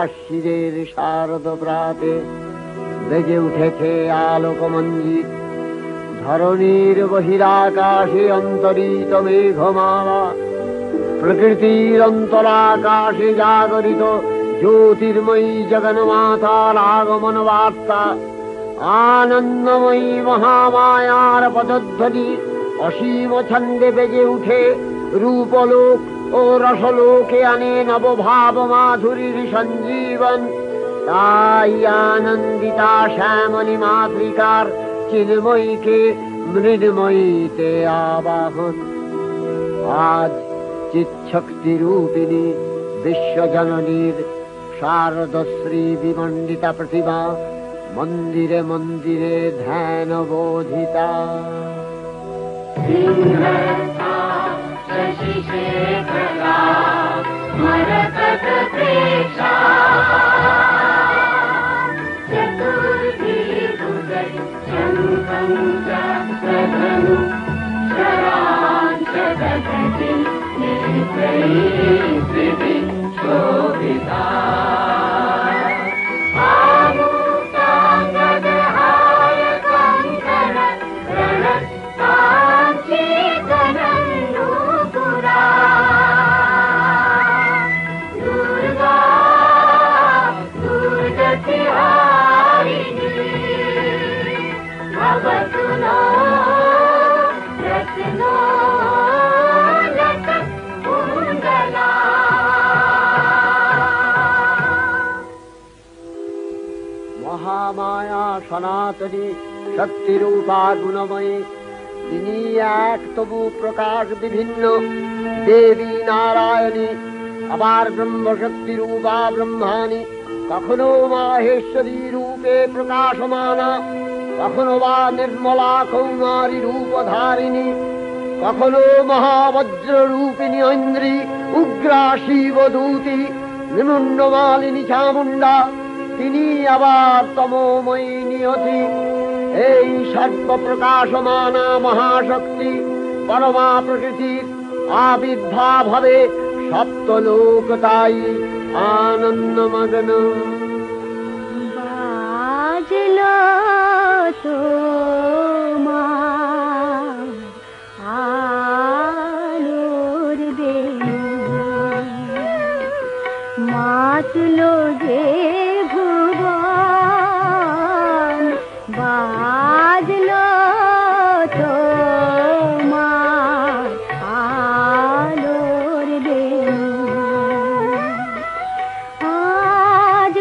আশ্বিনের শারদ প্রাতে বেজে উঠেছে আলোকমঞ্জিত, ধরণীর বহিরাকাশে অন্তরিত মেঘমালা, প্রকৃতির অন্তরাকাশে জাগরিত জ্যোতির্ময়ী জগন্মাতার আগমন বার্তা, আনন্দময়ী মহামায়ার পদধ্বনি অসীম ছন্দে বেজে উঠে রূপলোক ও রসলোকে আনে নবভাব মাধুরীর সঞ্জীবন। তাই আনন্দিতা শ্যামলী মাতৃকার চিন্ময়ীকে মৃন্ময়ীতে আবাহন। আজ চিৎশক্তি রূপিণী বিশ্বজননীর শারদশ্রী বিমণ্ডিতা প্রতিমা মন্দিরে মন্দিরে ধ্যান বোধিতা। মহামায়া সনাতনী শক্তিরূপা গুণময়ী, তিনি এক তবু প্রকাশ বিভিন্ন দেবী নারায়ণী, আবার ব্রহ্মশক্তি রূপা ব্রহ্মাণী, কখনো মাহেশ্বরী রূপে প্রকাশমানা, কখনো বা নির্মলা কৌমারী রূপধারিণী, কখনো মহাবজ্র রূপিণী ঐন্দ্রী, উগ্রা শিবদূতি, নিমুন্ডমালিনী চামুণ্ডা, তিনি আবার তমোময়ী নিয়তি। এই সর্বপ্রকাশমানা মহাশক্তি পরমা প্রকৃতির আবির্ভাব হবে সপ্তলোক, তাই আনন্দমগ্ন। বাজলো তোমার আলোর বেণু, মাতলো যে ভুবন, বাজলো তোমার আলোর বেণু। আজ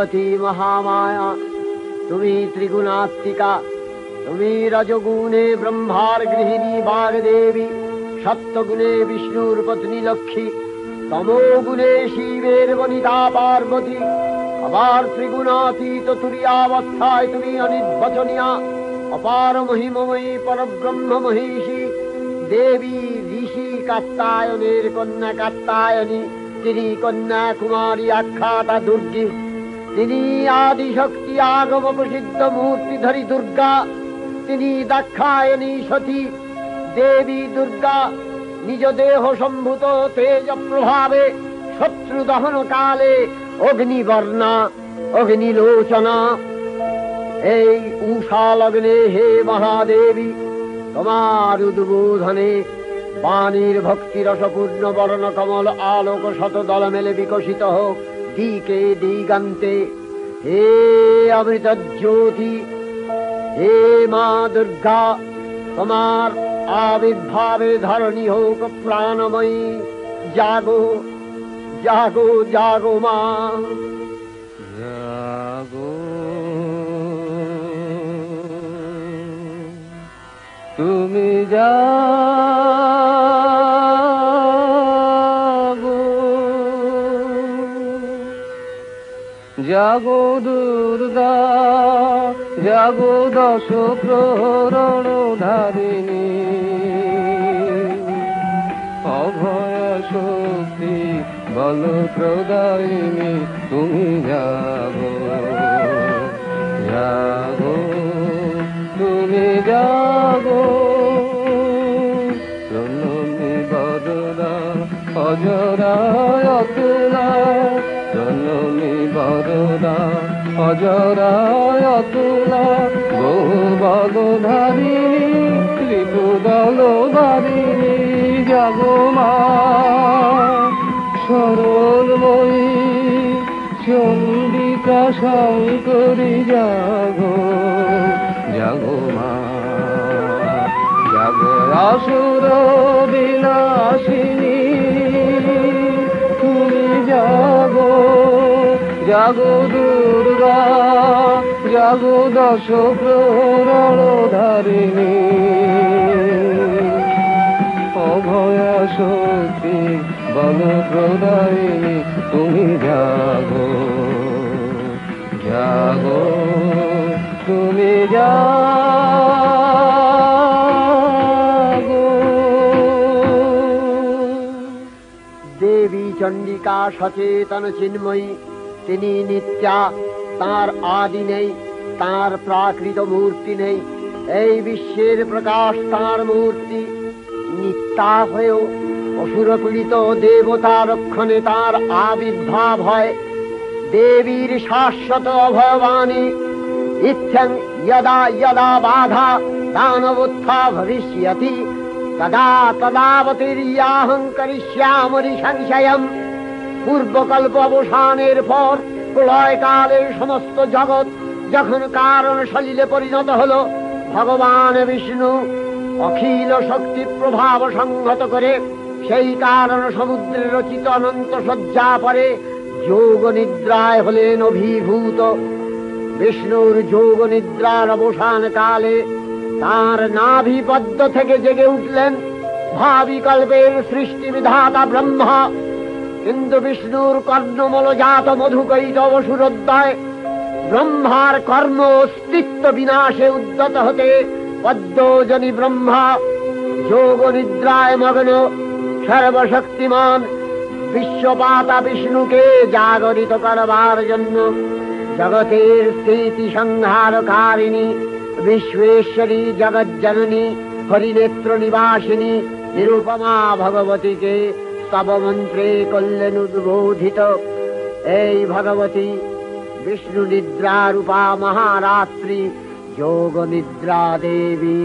ভগবতী মহামায়া, তুমি ত্রিগুণাত্মিকা। তুমি রজগুণে ব্রহ্মার গৃহিণী বাগদেবী, সত্যগুণে বিষ্ণুর পত্নী লক্ষ্মী, তমোগুণে শিবের বনিতা পার্বতী, আবার ত্রিগুণাতীত তুরীয়াবস্থায় তুমি অনির্বচনীয়া, অপার মহিমময়ী পরব্রহ্ম মহিষী দেবী, ঋষি কাত্তায়নের কন্যা কাত্তায়নী, তিনি কন্যা কুমারী আখ্যাতা দুর্গী, তিনি আদিশক্তি আগম প্রসিদ্ধ মূর্তিধরী দুর্গা, তিনি দাক্ষায়ণী সতী দেবী দুর্গা। নিজ দেহ সম্ভূত তেজ প্রভাবে শত্রু দহন কালে অগ্নিবর্ণা অগ্নিলোচনা। এই উষা লগ্নে হে মহাদেবী, তোমার উদ্বোধনে বাণীর ভক্তি রসপূর্ণ বর্ণ কমল আলোক শত দল মেলে বিকশিত হোক দিকে দিগান্তে। হে অমৃত জ্যোতি, হে মা দুর্গা, তোমার আবির্ভাবে ধরণী হোক প্রাণময়ী। জাগো জাগো জাগো মা, জাগো তুমি জাগো, জাগো দুর্গা, জাগো দশ প্রহরণ ধারিণী, অভয় শক্তি বল প্রদায়িনী, তুমি জাগো জাগো তুমি জাগো। জননী বরদা অজরায় অতুলা, জননী বরদা অজরায় অতুলা, বহু বলধারিণী ত্রিপুদল বারিণী, জাগো মা সরলময়ী চন্ডিকা শঙ্করী, জাগো জাগো মা, জাগো আসুর বিনাশিনী, তুমি জাগো জাগো দুর্গা, জাগো দশ প্রহরণ ধারিণী, অভয়া শক্তি বল প্রদায়িনী, তুমি জাগো জাগো তুমি জাগো। দেবী চণ্ডিকা সচেতন চিন্ময়ী, তিনি নিত্যা, তার আদি নেই, তার প্রাকৃত মূর্তি নেই। এই বিশ্বের প্রকাশ তার মূর্তি, নিত্যা হয়েও অসুরপীড়িত দেবতা রক্ষণে তার আবির্ভাব হয়। দেবীর শাশ্বত অভয়বাণী, ইচ্ছং যদা যদা বাধা দানবোত্থা ভবিষ্যতি, তদা তদাবতীর্যাহং করিষ্যামি সংশয়ম। পূর্বকল্প অবসানের পর প্রলয়কালে সমস্ত জগৎ যখন কারণ সলিলে পরিণত হল, ভগবান বিষ্ণু অখিল শক্তি প্রভাব সংহত করে সেই কারণ সমুদ্রে রচিত অনন্ত শয্যা পরে যোগ নিদ্রায় হলেন অভিভূত। বিষ্ণুর যোগ নিদ্রার অবসান কালে তার নাভিপদ্ম থেকে জেগে উঠলেন ভাবি কল্পের সৃষ্টি বিধাতা ব্রহ্মা। কিন্তু বিষ্ণুর কর্ণমলজাত মধুকৈটব সুরোদ্দয় ব্রহ্মার কর্ম অস্তিত্ব বিনাশে উদ্যত হতে পদ্মজনী ব্রহ্মা যোগ নিদ্রায় মগ্ন সর্বশক্তিমান বিশ্বপাতা বিষ্ণুকে জাগরিত করবার জন্য জগতের স্থিতি সংহারকারিণী বিশ্বেশ্বরী জগজ্জননী হরিনেত্র নিবাসিনী নিরুপমা ভগবতীকে স্তব মন্ত্রে করলেন উদ্বোধিত। এই ভগবতী বিষ্ণু নিদ্রা রূপা মহারাত্রি যোগ নিদ্রা দেবী।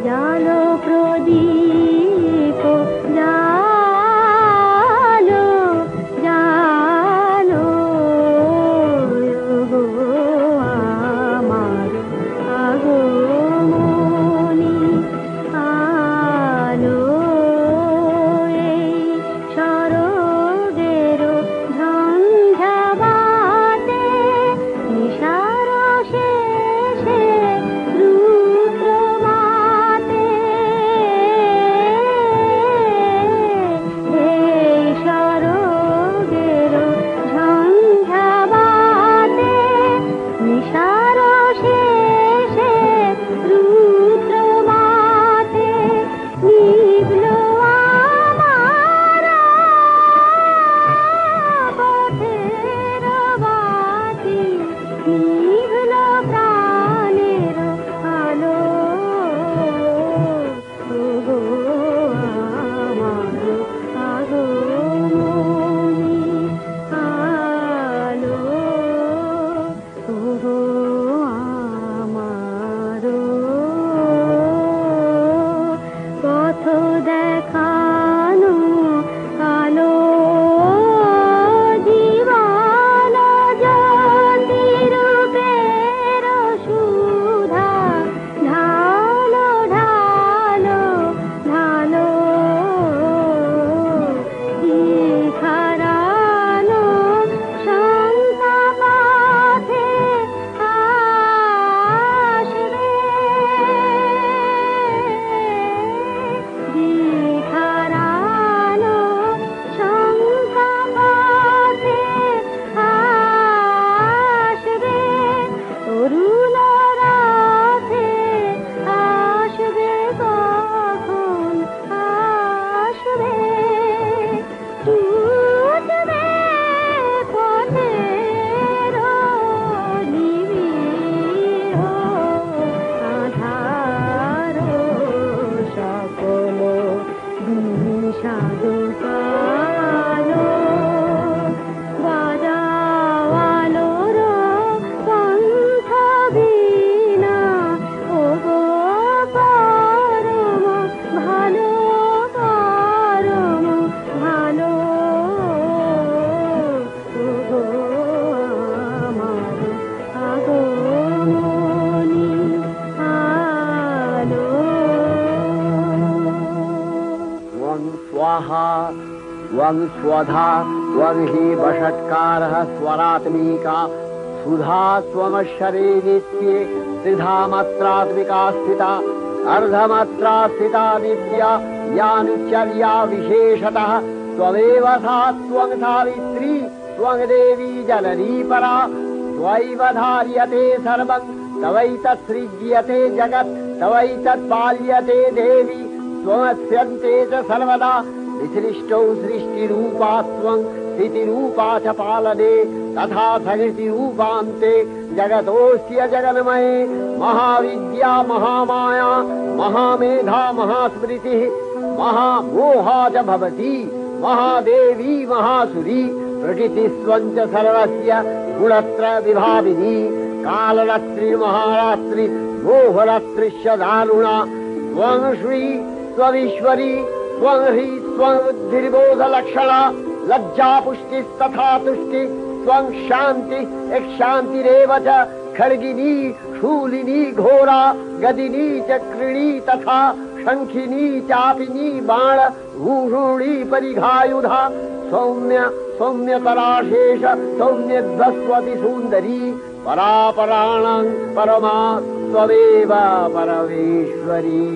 জানো त्वं स्वधा त्वं हि वषट्कारः स्वरात्मिका सुधा त्वमक्षरे नित्ये त्रिधा मात्रात्मिका स्थिता अर्धमात्रा स्थिता नित्या यानुचर्या विशेषतः त्वमेव सा त्वं सावित्री त्वं देवी जननी परा त्वयैव धार्यते सर्वं तवैतत्सृज्यते जगत् तवैतत्पाल्यते देवी त्वमस्यन्ते च सर्वदा विसृष्टौ सृष्टिरूपा त्वं स्थितिरूपा च पालने तथा सकृतिरूपान्ते जगतोऽस्य जगन्मये महाविद्या महामाया महामेधा महास्मृतिः महामोहा च भवति महादेवी महासुरी प्रकृतिस्त्वं च सर्वस्य गुणत्रय विभाविनी कालरात्रि महारात्रि मोहरात्रिश्च दारुणा त्वं श्री त्वमीश्वरी त्वं ह्री त्वं बुद्धिर्बोधलक्षणा लज्जा पुष्टिस्तथा तुष्टि त्वं शान्ति शान्तिरेव च खड्गिनी शूलिनी घोरा गदिनी चक्रिणी तथा शंखिनी चापिनी बाण भूषुणी परिघायुधा सौम्य सौम्यतराशेष सौम्यध्वस्वति सुन्दरी परापराणां परमा त्वमेव परमेश्वरी।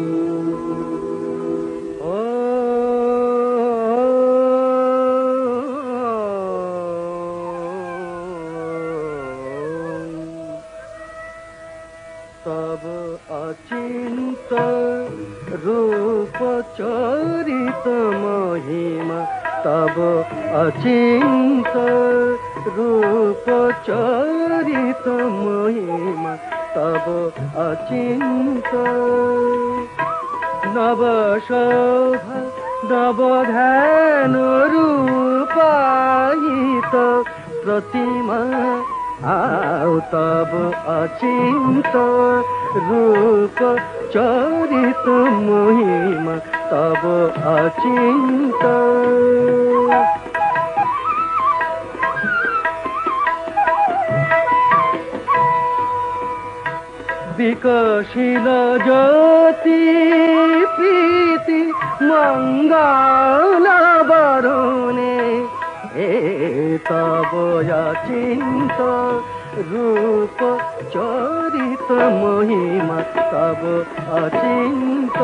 तब अचिंत रूप चरित महिमा तब अचिंत रूप चरित महिमा तब अचिंत नव शोभा नव ध्यान रूपायित प्रतिमा आओ तब अचिंत रूप चरित महिमा तब अचिंत विकसिल ज्योति प्रीति मंगल बरुणे तब अचिंत रूप चरित महिमा तब अचिंत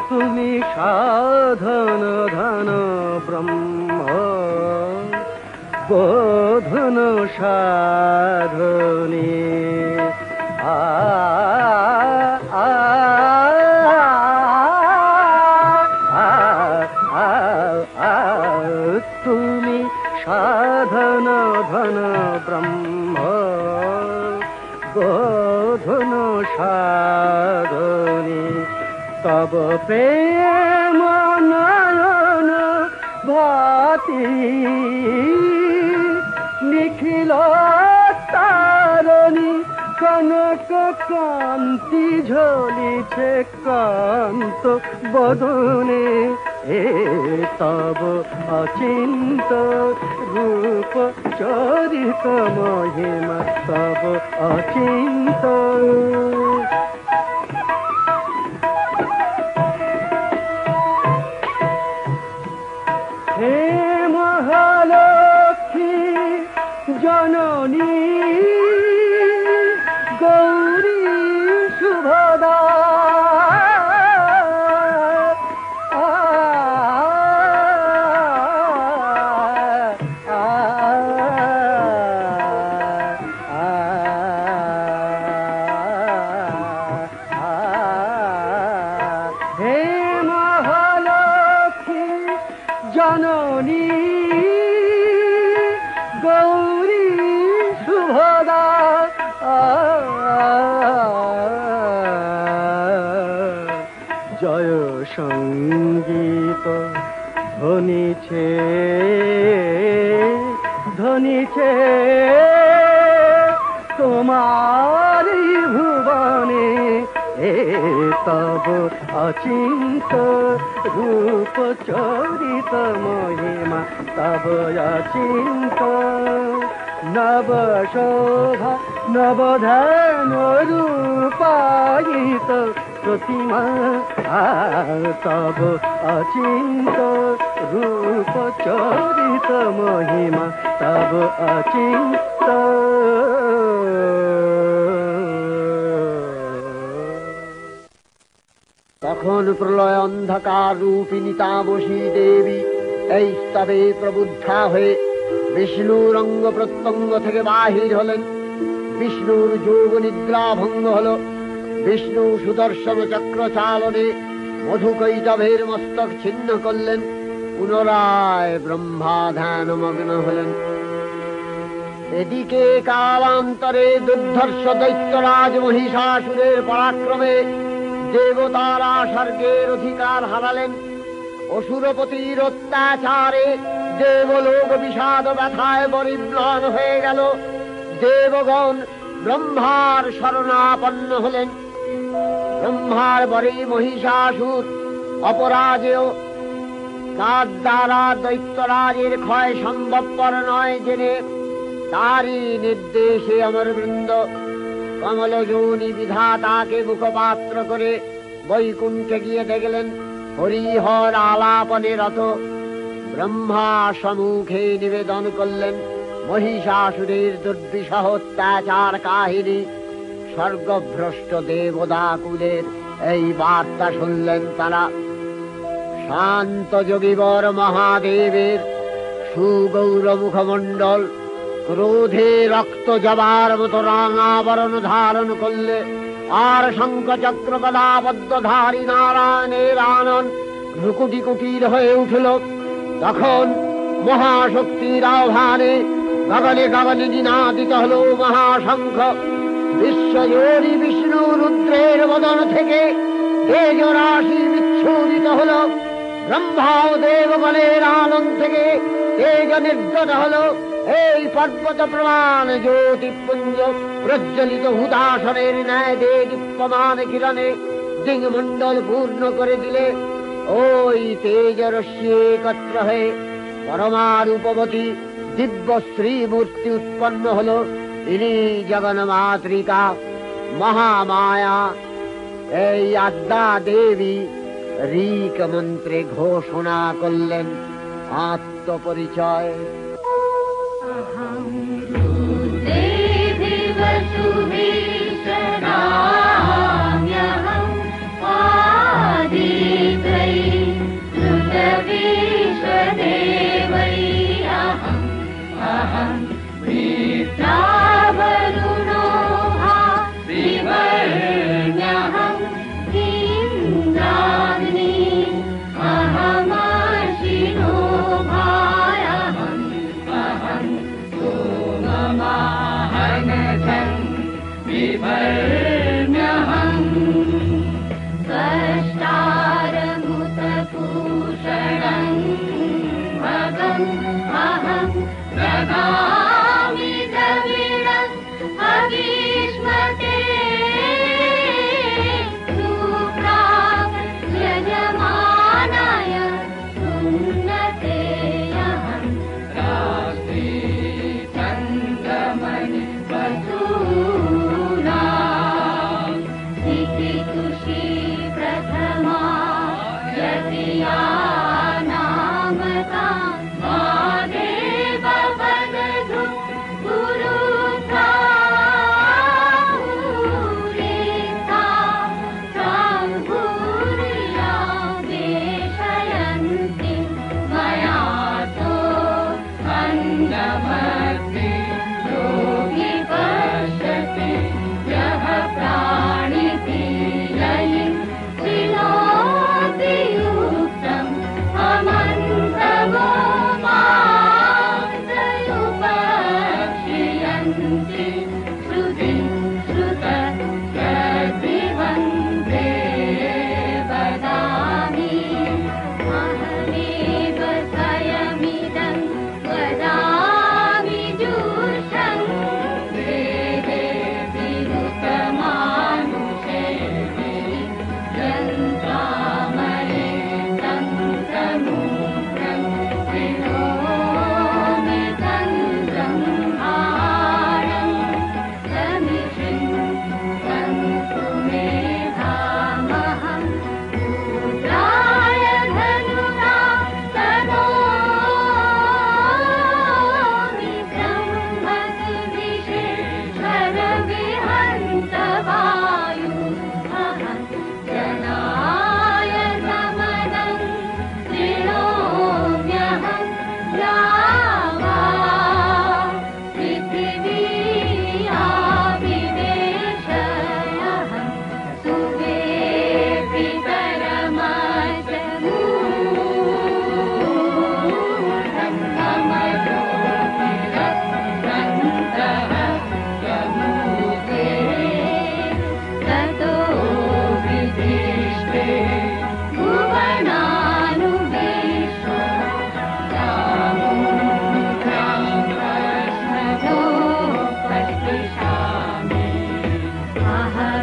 तुमी साधन धन ब्रह्म बोधन साधने तुमी साधन धन ब्रह्म बोधन साधने तब प्रेम नयन भाति निखिल तारणी कनक कांति झलिছে कांत बदने तब अचिंत रूप चरित महिमा तब अचिंत हे महालक्ष्मी जननी गौरी शुभदा हे महालक्ष्मी जननी गौरी शुभदा जय संगीत ध्वनिছে ধ্বনিছে তোমারি ভুবনে तब अचिंत रूप चरित महिमा तब अचिंत नव शोभा নবধান রূপায়িত প্রতিমা তব অচিন্ত রূপ চরিত মহিমা তব অচিন্ত তখন প্রলয় অন্ধকার রূপিণী তামসী দেবী এই স্তবে প্রবুদ্ধা হয়ে বিষ্ণুর অঙ্গ প্রত্যঙ্গ থেকে বাহির হলেন। বিষ্ণুর যোগ নিদ্রা ভঙ্গ হল। বিষ্ণু সুদর্শন চক্র চালনে মধুকৈটভের মস্তক ছিন্ন করলেন। পুনরায় ব্রহ্মা ধ্যানমগ্ন হলেন। এদিকে কালান্তরে দুর্ধর্ষ দৈত্যরাজ মহিষাসুরের পরাক্রমে দেবতারা স্বর্গের অধিকার হারালেন। অসুরপতির অত্যাচারে দেবলোক বিষাদ ব্যথায় পরিম্লান হয়ে গেল। দেবগণ ব্রহ্মার শরণাপন্ন হলেন। ব্রহ্মার বরে মহিষাসুর অপরাজেয়, তার দ্বারা দৈত্যরাজের ক্ষয় সম্ভবপর নয় জেনে তারই নির্দেশে অমরবৃন্দ কমলযোনি বিধাতাকে মুখপাত্র করে বৈকুণ্ঠে গিয়ে দেখলেন হরিহর আলাপনে রত। ব্রহ্মা সম্মুখে নিবেদন করলেন মহিষাসুরের দুর্বিষহ অত্যাচার কাহিনী। স্বর্গভ্রষ্ট দেবদাকুলের এই বার্তা শুনলেন তারা। শান্ত যোগীবর মহাদেবের সুগৌর মুখমণ্ডল ক্রোধে রক্ত জবার মতো রাঙাবরণ ধারণ করলে, আর শঙ্খ চক্র গদাবদ্ধধারী নারায়ণের আনন ভ্রুকুটি কুটির হয়ে উঠল। তখন মহাশক্তির আহ্বানে গগনে গগনে নিনাদিত হল মহাশঙ্খ। বিশ্বজোরি বিষ্ণু রুদ্রের বদন থেকে তেজ রাশি বিচ্ছুরিত হল। ব্রহ্মা ও দেবগণের আনন থেকে তেজ নির্গত হল। এই পর্বত প্রমাণ জ্যোতিপুঞ্জ প্রজ্বলিত হুতাসনের ন্যায় দীপ্যমান কিরণে দিংমণ্ডল পূর্ণ করে দিলে ওই তেজ রশ্মি একত্র হয়ে পরমারূপবতী দিব্য শ্রীমূর্তি উৎপন্ন হল। ইনি জগন্মাতৃকা মহামায়া। এই আদ্যা দেবী ঋক মন্ত্রে ঘোষণা করলেন আত্মপরিচয়।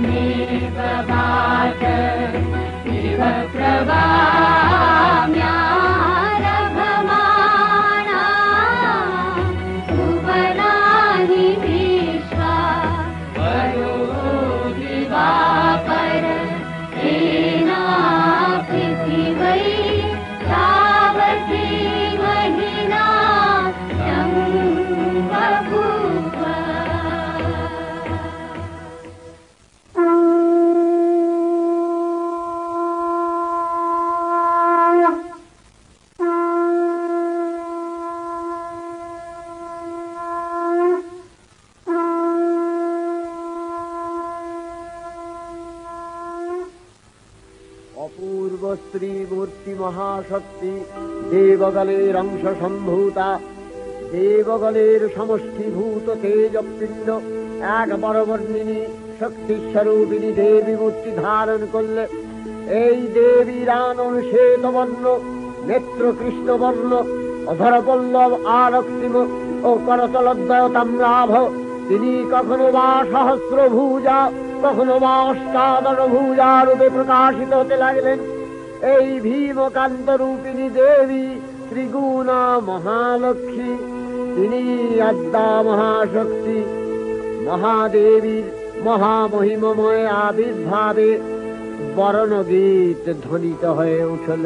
त्वमेव वाच इव प्रवाम्यारभमाणा भुवनानि विश्वा वरो दिवाकर तेना पृथिवै तावती महिना बभूव। অপূর্ব স্ত্রী মূর্তি মহাশক্তি দেবগলের অংশ সম্ভূতা, দেবগলের সমষ্টিভূত তেজপিণ্ড এক বরবর্ণিনী শক্তিস্বরূপিণী দেবী মূর্তি ধারণ করলে এই দেবীর আনন শ্বেতবর্ণ, নেত্র কৃষ্ণবর্ণ, অধর পল্লব আরক্তিম ও করতলদ্বয় তাম্রাভ। তিনি কখনো বা সহস্র ভুজা, কখনো বা অষ্টাদশ ভুজা রূপে প্রকাশিত হতে লাগলেন। এই ভীমকান্ত রূপিণী দেবী ত্রিগুণা মহালক্ষ্মী, তিনি আদ্যা মহাশক্তি। মহাদেবীর মহামহিমময় আবির্ভাবে বরণগীত ধ্বনিত হয়ে উঠল।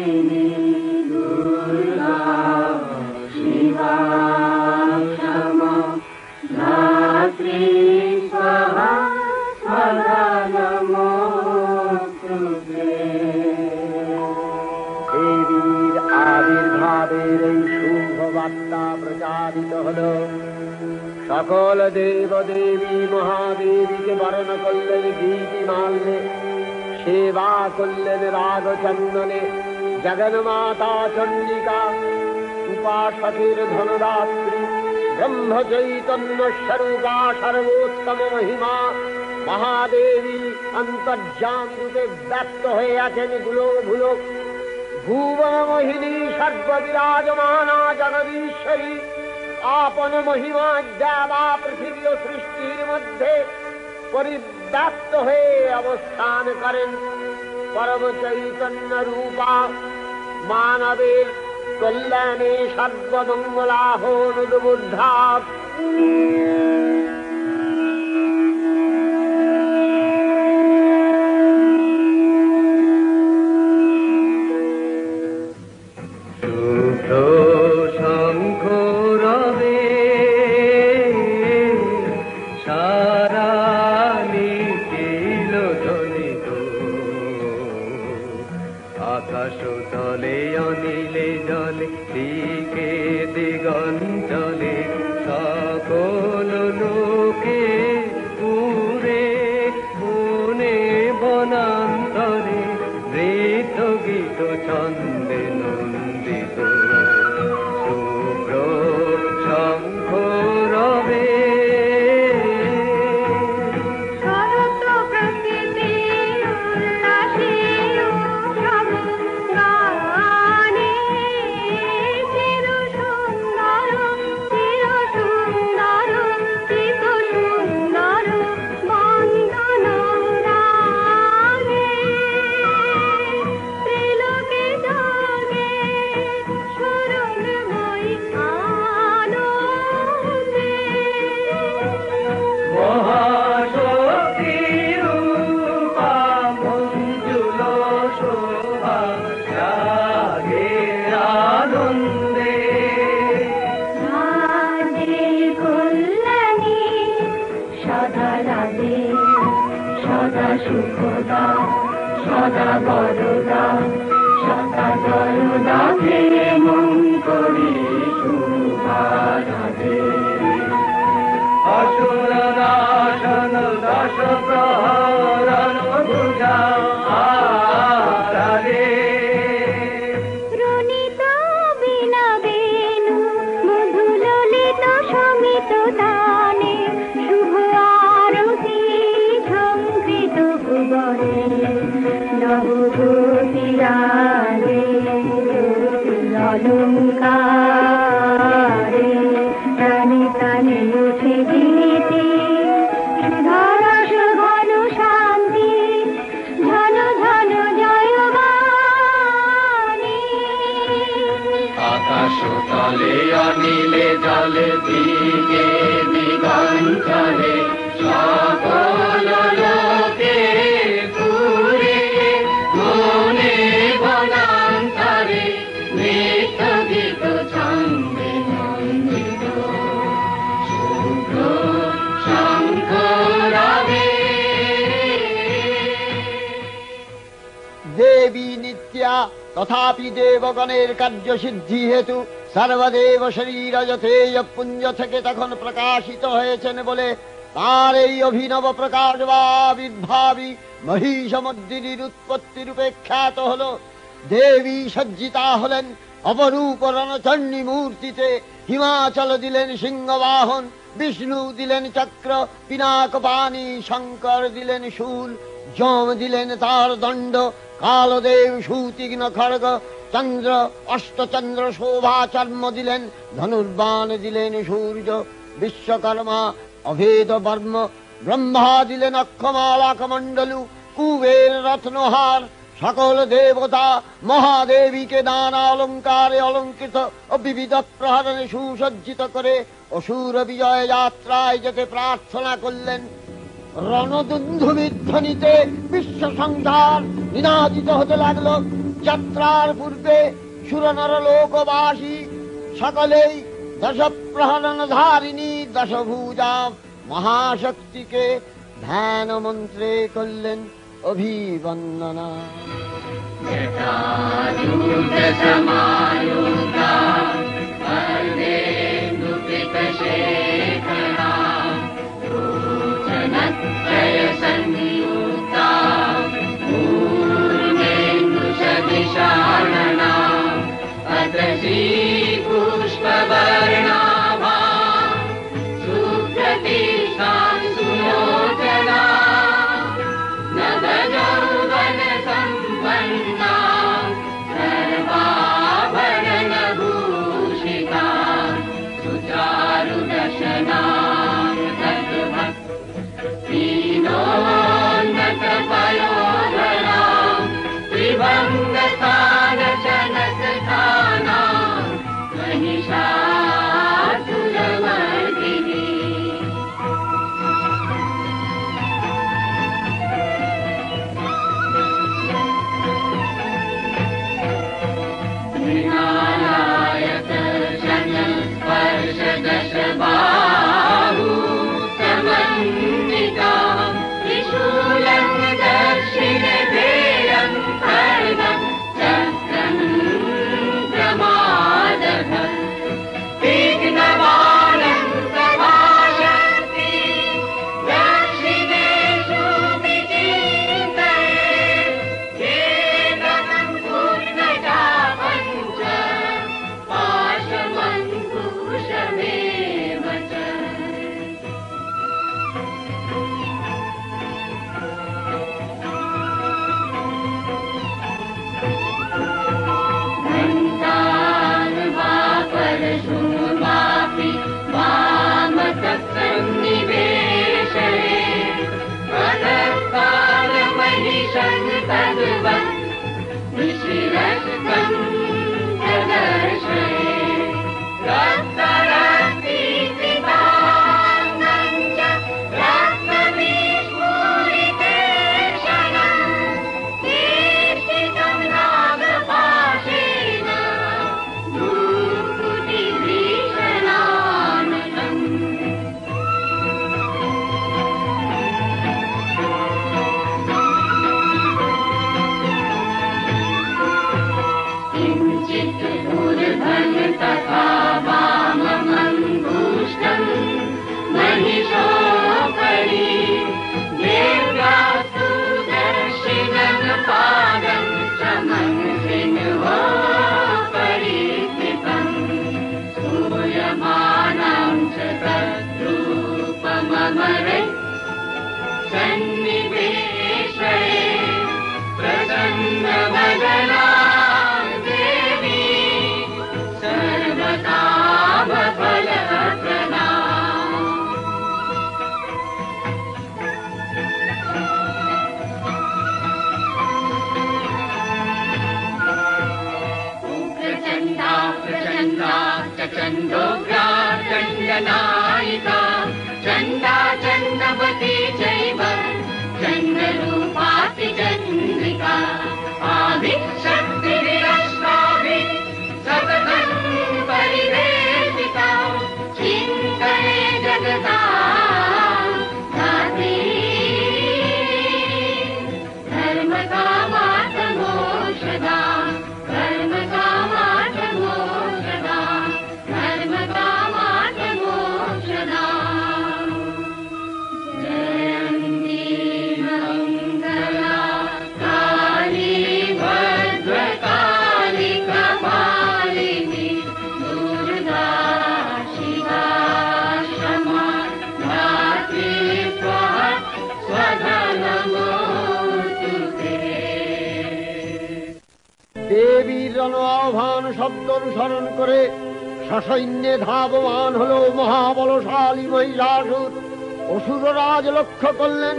কামিনী দুর্গা শিবা ক্ষমা ধাত্রী স্বাহা স্বাহা নমোস্তুতে। দেবীর আবির্ভাবের এই শুভ বার্তা প্রচারিত হল। সকল দেব দেবী মহাদেবীকে বরণ করলেন গীতি মাল্যে, সেবা করলেন রাগ চন্দনে। জগন্মাতা চণ্ডিকা উপাসকের ধনদাত্রী, ব্রহ্ম চৈতন্য স্বরূপা সর্বোত্তম মহিমা মহাদেবী অন্তর্যামী রূপে ব্যক্ত হয়ে আছেন গুলো ভুলো। ভুবন মোহিনী সর্ববিরাজমানা জগদীশ্বরী আপন মহিমা দেবা পৃথিবী ও সৃষ্টির মধ্যে পরিব্যাপ্ত হয়ে অবস্থান করেন। পরম চৈতন্য রূপা মানবের কল্যাণে সর্বমঙ্গলাহনুদ্বুদ্ধা। আকাশ তলে অনিলে জলে দিকে দিগঞ্চলে সকল লোকে পুরে বনে বনান্তরে নৃত্য গীত ছন্দে নন্দিত শুভ্র শঙ্খ রবে। সুখদা সদা বরদা সদা জয়দা হে মঙ্গলী শুভারাধে। অসুর নাশন দশ প্রহরণ ভুজা আরাধে। রুনিত বীণা বেণু মধুললিত সঙ্গীত দানে শুভ আরতি ঝঙ্কৃত ভুবনে নবভূতিরাগে অলঙ্কারে প্রাণে প্রাণে উঠে গীতি সুধারস ঘন শান্তি ঝন ঝন জয়বাণী। আকাশ তলে অনিলে জলে দিকে দিগঞ্চলে সকল লোকে পুরে বনে বনান্তরে নৃত্য গীত ছন্দে নন্দিত শুভ্র শঙ্খ রবে। দেবী নিত্যা তথাপি দেবগণের কার্য সিদ্ধি হেতু সর্বদেব শরীর যথেয় পুঞ্জ থেকে তখন প্রকাশিত হয়েছেন বলে তার এই অভিনব প্রকাশ বা আবির্ভাবী মহিষমর্দিনীর উৎপত্তি রূপে খ্যাত হল। দেবী সজ্জিতা হলেন অপরূপ রণচণ্ডী মূর্তিতে। হিমাচল দিলেন সিংহবাহন, বিষ্ণু দিলেন চক্র পিনাকপাণি, শঙ্কর দিলেন শূল, যম দিলেন তার দণ্ড, কালদেব সুতীক্ষ্ণ খড়গ, চন্দ্র অষ্টচন্দ্র শোভা চর্ম দিলেন, ধনুর্বাণ দিলেন সূর্য, বিশ্বকর্মা অভেদ বর্ম, ব্রহ্মা দিলেন অক্ষমালা কমণ্ডলু, কুবের রত্নহার। সকল দেবতা মহাদেবীকে নানা অলঙ্কারে অলঙ্কৃত ও বিবিধ প্রহরণে সুসজ্জিত করে অসুর বিজয় যাত্রায় যেতে প্রার্থনা করলেন। রণদুন্ধুবিধ্বনিতে বিশ্ব সংসার নিনাদিত হতে লাগলো। যাত্রার পূর্বে সুরনর লোকবাসী সকলেই দশ প্রহরণ ধারিণী দশভুজা মহাশক্তিকে ধ্যান মন্ত্রে করলেন অভিবন্দনা। पुष्पवर्णाभा सुप्रतिष्ठा सुलोचना नवयौवन सम्पन्ना सर्वाभरणभूषिता सुचारुदशना ीनोन्नतपयोधरा त्रिभङ्गस्थानशनस्थाना महिषासुरमर्दिनी मृणालायत शनस्पर्शदशबाहु समन्विता त्रिशूलं दक्षिणे धेयं खड्गं चक्रं प्रमादः विघ्नवालं प्रभाषन्ति दक्षिणेषु विचिन्तये वेदनं पूर्णजापञ्च पाशमङ्कुशमेव च परशुर्वापि वामतत्सन्निवेशये पदकालमहिषं तद्वत् ऋषिरस्तं प्रदर्शये रक्तरक्तीकृताङ्गं च रक्तविस्फुरितेक्षणं केष्टितं नागपाशेन भूकुटिभीषणाननम् किञ्चित् ऊर्ध्वं तथा वाममङ्गुष्ठं महिषोपरि देव्यास्तु दक्षिणं पादं समंसिंहोपरि स्थितम् सूयमानं च तद्रूपममरे सन्निवेशये प्रसन्नवदना देवी सर्वकामफलप्रदा प्रचण्डा प्रचण्डा चण्डोग्रा चण्डनायिका चण्डा चण्डवती चैव चण्डरूपाति चन्द्रिका आदिशक्तिरश्वाभिः सततं परिवेशिता चिन्तये जगता धात्री धर्मकामार्थमोक्षदा धर्मकामार्थमोक्षदा धर्मकामार्थमोक्षदा जयन्ती मङ्गला काली भद्रकाली कपालिनी दुर्गा शिवा क्षमा धात्री स्वाहा स्वधा नमोऽस्तु ते। দেবীর রণ আহ্বান শব্দ অনুসরণ করে সসৈন্যে ধাবমান হল মহাবলশালী মহিষাসুর। অসুররাজ লক্ষ্য করলেন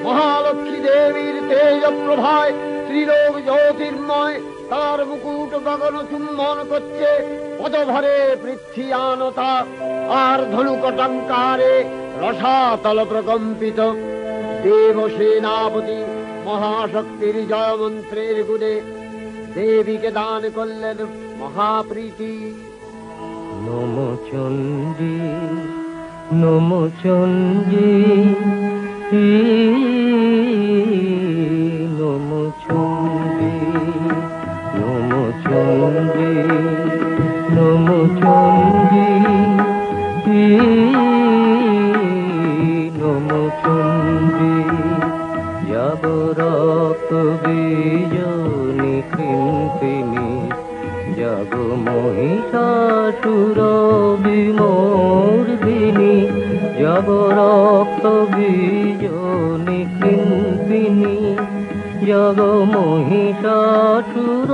মহালক্ষ্মী দেবীর তেজ প্রভায় ত্রিলোক জ্যোতির্ময়, তার মুকুট গগন চুম্বন করছে, পদভরে পৃথ্বীয়ানতা আর ধনুকটঙ্কারে রসাতল প্রকম্পিত। দেবসেনাপতি মহাশক্তির জয়মন্ত্রের গুণে দেবীকে দান করলেন মহাপ্রীতি। নম চণ্ডী নম চণ্ডী নম চণ্ডী নম চণ্ডী নম চণ্ডী নম চণ্ডী যাব রক্ত বীজনি কৃন্তিনি যাব মহিষাসুর বিমর্দিনী যাব রক্ত বীজনি কৃন্তিনি যাব মহিষাসুর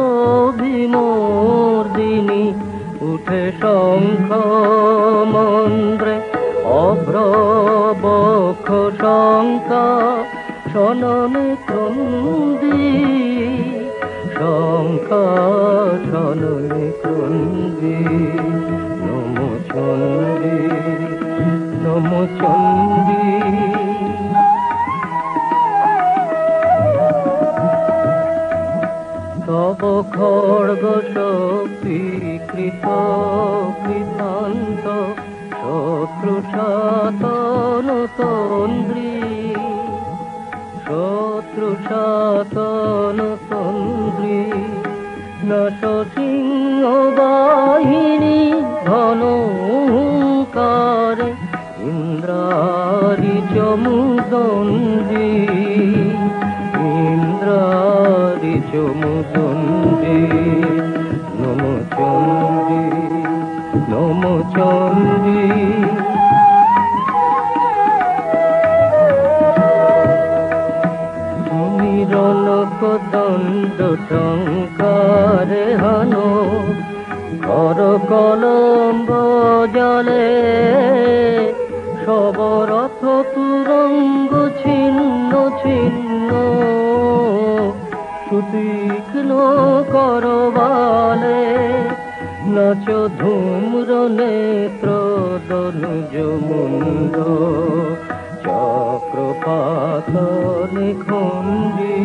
বিমর্দিনী উঠে শঙ্খ মন্ত্রে অভ্রবক্ষ শঙ্কা শননে ক্রন্দী শঙ্কা শননে ক্রন্দী নম চণ্ডী নম চণ্ডী তব খড়গ শক্তি কৃত কৃতান্ত শত্রু সাতন তন্দ্রী শত্রু সাতন তন্দ্রী নশ সিংহ বাহিনী ঘন হুঙ্কারে ইন্দ্রারি চমুদণ্ডী ইন্দ্রারি চমুদণ্ডী নম চণ্ডী নম চণ্ডী রণক দণ্ড টঙ্কারে হন কর কলম্ব জলে সবরথ তুরঙ্গ ছিন্ন ছিন্ন সুতীক্ষ্ণ করবালে নাচ ধূম্র নেত্র দনুজ মুন্ড চক্রপাত নিখণ্ডী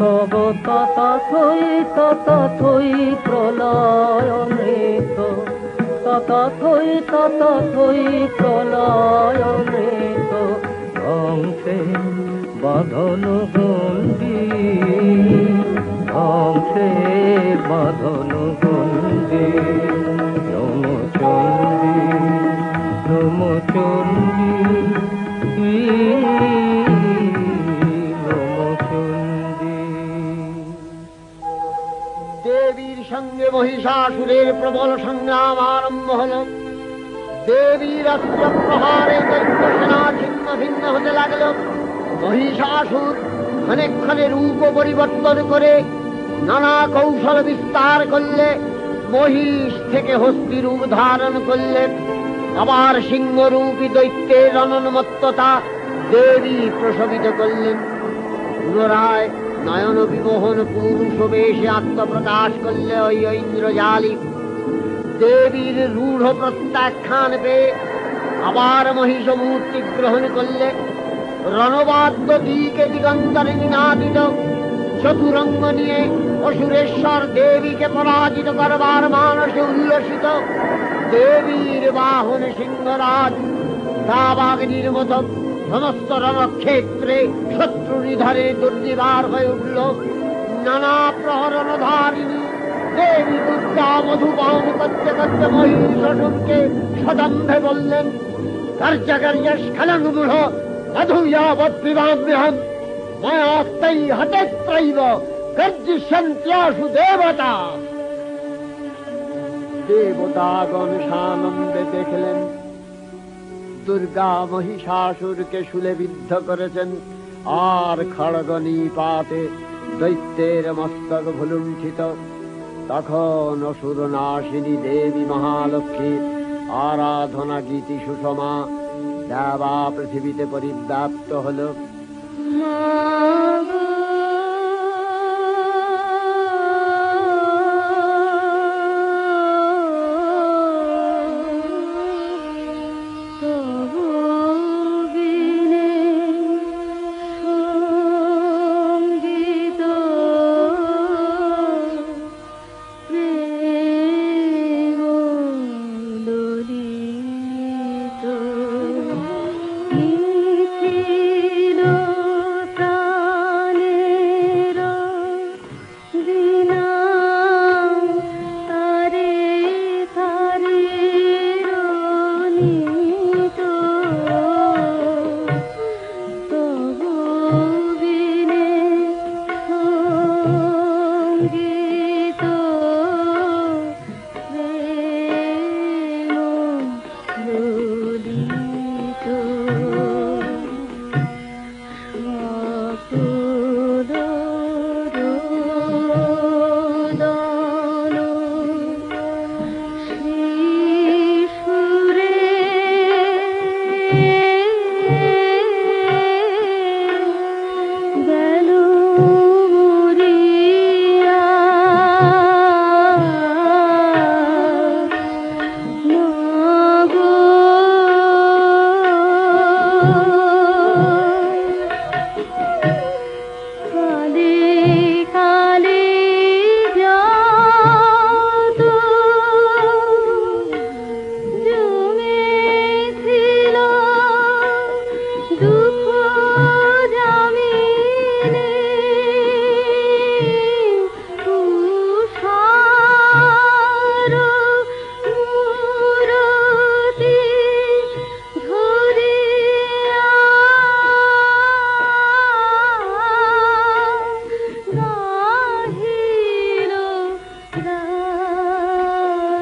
তব তথাথই প্রলয় নৃত তথাথই প্রলয় নৃত ধ্বংসে বাঁধন গণ্ডী ধ্বংসে বাঁধন গণ্ডী নম চণ্ডী নম চণ্ডী দেবীর সঙ্গে মহিষাসুরের প্রবল সংগ্রাম আরম্ভ হল। দেবীর অস্ত্র প্রহারে দৈত্য সেনা ছিন্ন ভিন্ন হতে লাগল। মহিষাসুর ক্ষণে রূপ পরিবর্তন করে নানা কৌশল বিস্তার করলে মহিষ থেকে হস্তি রূপ ধারণ করলে। আবার সিংহরূপী দৈত্যের অনন্মত্ততা দেবী প্রশমিত করলেন। পুনরায় নয়ন বিমোহন পুরুষ বেশে আত্মপ্রকাশ করলে ওই ঐন্দ্রজালী। দেবীর রূঢ় প্রত্যাখ্যান পেয়ে আবার মহিষ মূর্তি গ্রহণ করলে। রণবাদ্য দিকে দিগন্তরে নিনাদিত চতুরঙ্গ নিয়ে অসুরেশ্বর দেবীকে পরাজিত করবার মানসে উল্লসিত। দেবীর বাহন সিংহরাজ দাবাগ্নির মতো সমস্ত রণক্ষেত্রে শত্রু নিধনে দুর্নিবার হয়ে উঠল। নানা প্রহরণ ধারিণী দেবী দুর্গা মধুপান করতে করতে মহিষাসুরকে সদম্ভে বললেন, কার্যকার্যস্খলনমূঢ় মধুয়াবৎপিবাম্যহম ময়াস্তৈ হতেত্রৈব গর্জিষ্যন্ত্যাসু দেবতা। দেবতাগণ সানন্দে দেখলেন দুর্গা মহিষাসুরকে শূলে বিদ্ধ করেছেন, আর খড়গ নিপাতে দৈত্যের মস্তক ভুলুণ্ঠিত। তখন অসুর নাশিনী দেবী মহালক্ষ্মী আরাধনা গীতি সুষমা দেবা পৃথিবীতে পরিব্যাপ্ত হল।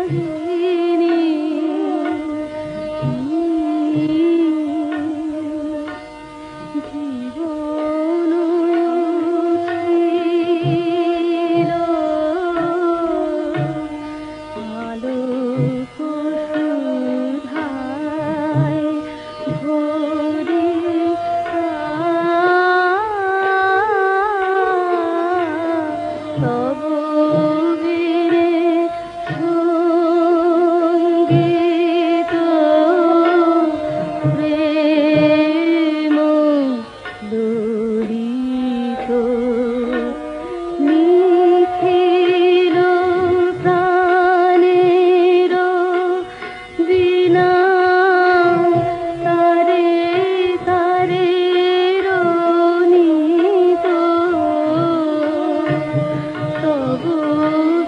মোহিনী জীবন ছিল আলোক সুধায় ভরে তব বীরে সঙ্গীত প্রেম ললিত নিখিল প্রাণের বিনা তারে তারে রনিত তবু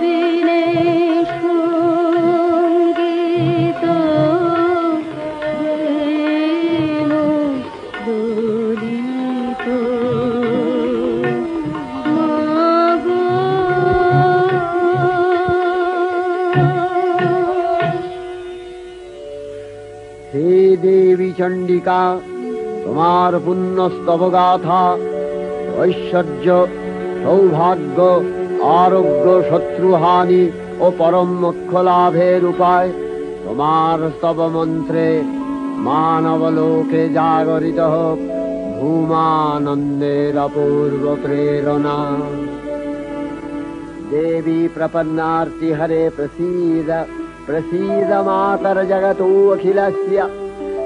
বিনে সঙ্গীত প্রেম ললিত মাগো হে দেবী চণ্ডিকা, তোমার পুণ্যস্তব গাথা ঐশ্বর্য, সৌভাগ্য, আরোগ্য, শত্রুহানি ও পরম মোক্ষ লাভের উপায়। তোমার স্তব মন্ত্রে মানবলোকে জাগরিত হোক ভূমানন্দের অপূর্ব প্রেরণা। देवी प्रपन्नार्ति हरे प्रसीद प्रसीद मातर जगतोऽखिलस्य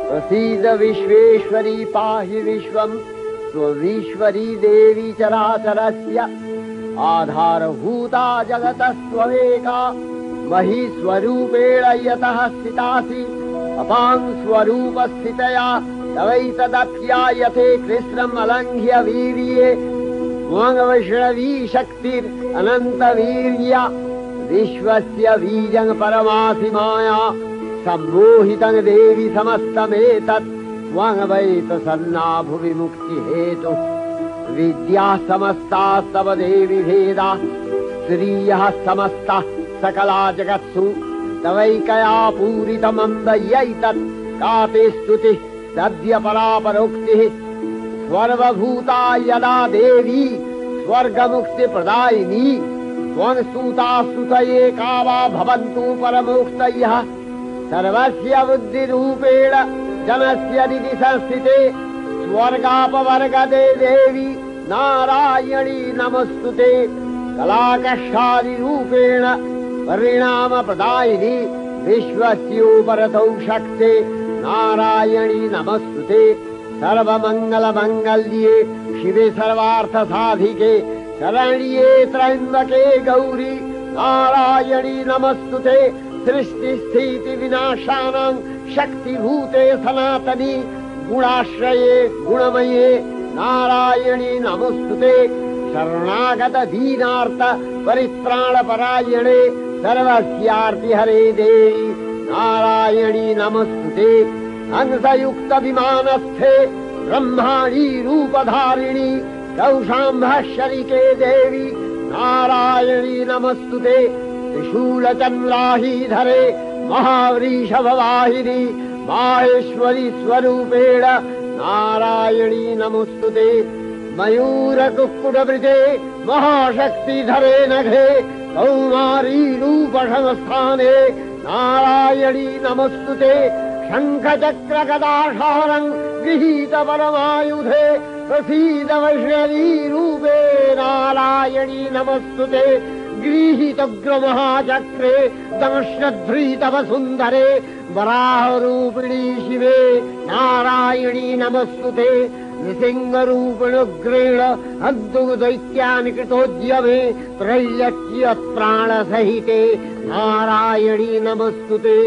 प्रसीद विश्वेश्वरी पाहि विश्वम् त्वमीश्वरी देवी चराचरस्य आधारभूता जगतस्त्वमेका महीस्वरूपेण यतः स्थितासि अपां स्वरूपस्थितया तवैतदप्यायते कृष्णम् अलङ्घ्य वीर्ये वैष्णवी शक्तिर् अनंत वीर्य विश्वस्य बीजं परमासि माया सम्मोहितं देवी समस्तमेतत् त्वं सन्ना भुवि मुक्ति हेतु विद्या समस्ता तव देवी भेदा स्त्रियः समस्ता सकला जगत्सु तवैकया पूरितमन्दयैतत् का ते स्तुतिः सद्य परापरोक्तिः सर्वभूता यदा देवी स्वर्गमुक्ति प्रदायिनी त्वं स्तुता स्तुतये का वा भवन्तु परमोक्तयः सर्वस्य बुद्धिरूपेण जनस्य निधि संस्थिते स्वर्गापवर्गदे देवी नारायणी नमस्तुते कलाकषादिरूपेण परिणाम प्रदायिनी विश्वस्योपरतौ शक्ते नारायणी नमस्तुते सर्वमंगल मंगल्ये शिवे सर्वार्थ साधिके शरण्ये त्र्यंबके गौरी नारायणी नमस्तुते सृष्टि स्थिति विनाशानां शक्तिभूते सनातनी गुणाश्रये गुणमये नारायणी नमस्तुते शरणागत दीनार्थ परित्राण परायणे सर्वस्यार्ति हरे देवी नारायणी नमस्तुते हंसयुक्त विमानस्थे ब्रह्माणी रूपधारिणी कौशाम्भशरिके देवी नारायणी नमस्तुते त्रिशूलचन्द्राहीधरे महावृषभवाहिनी माहेश्वरी स्वरूपेण नारायणी नमस्तुते मयूरकुक्कुटवृते महाशक्तिधरे नघे कौमारी रूपसंस्थाने नारायणी नमस्तुते शङ्खचक्रगदाशारं गृहीत परमायुधे प्रसीद वैष्णवी रूपे नारायणी नमस्तुते गृहीतोग्रमहाचक्रे दंश्यध्रीतव सुन्दरे वराहरूपिणी शिवे नारायणी नमस्तुते नृसिंहरूपिणुग्रेण हन्तुदैत्यानि कृतोद्यमे त्रैलक्ष्यप्राणसहिते नारायणी नमस्तुते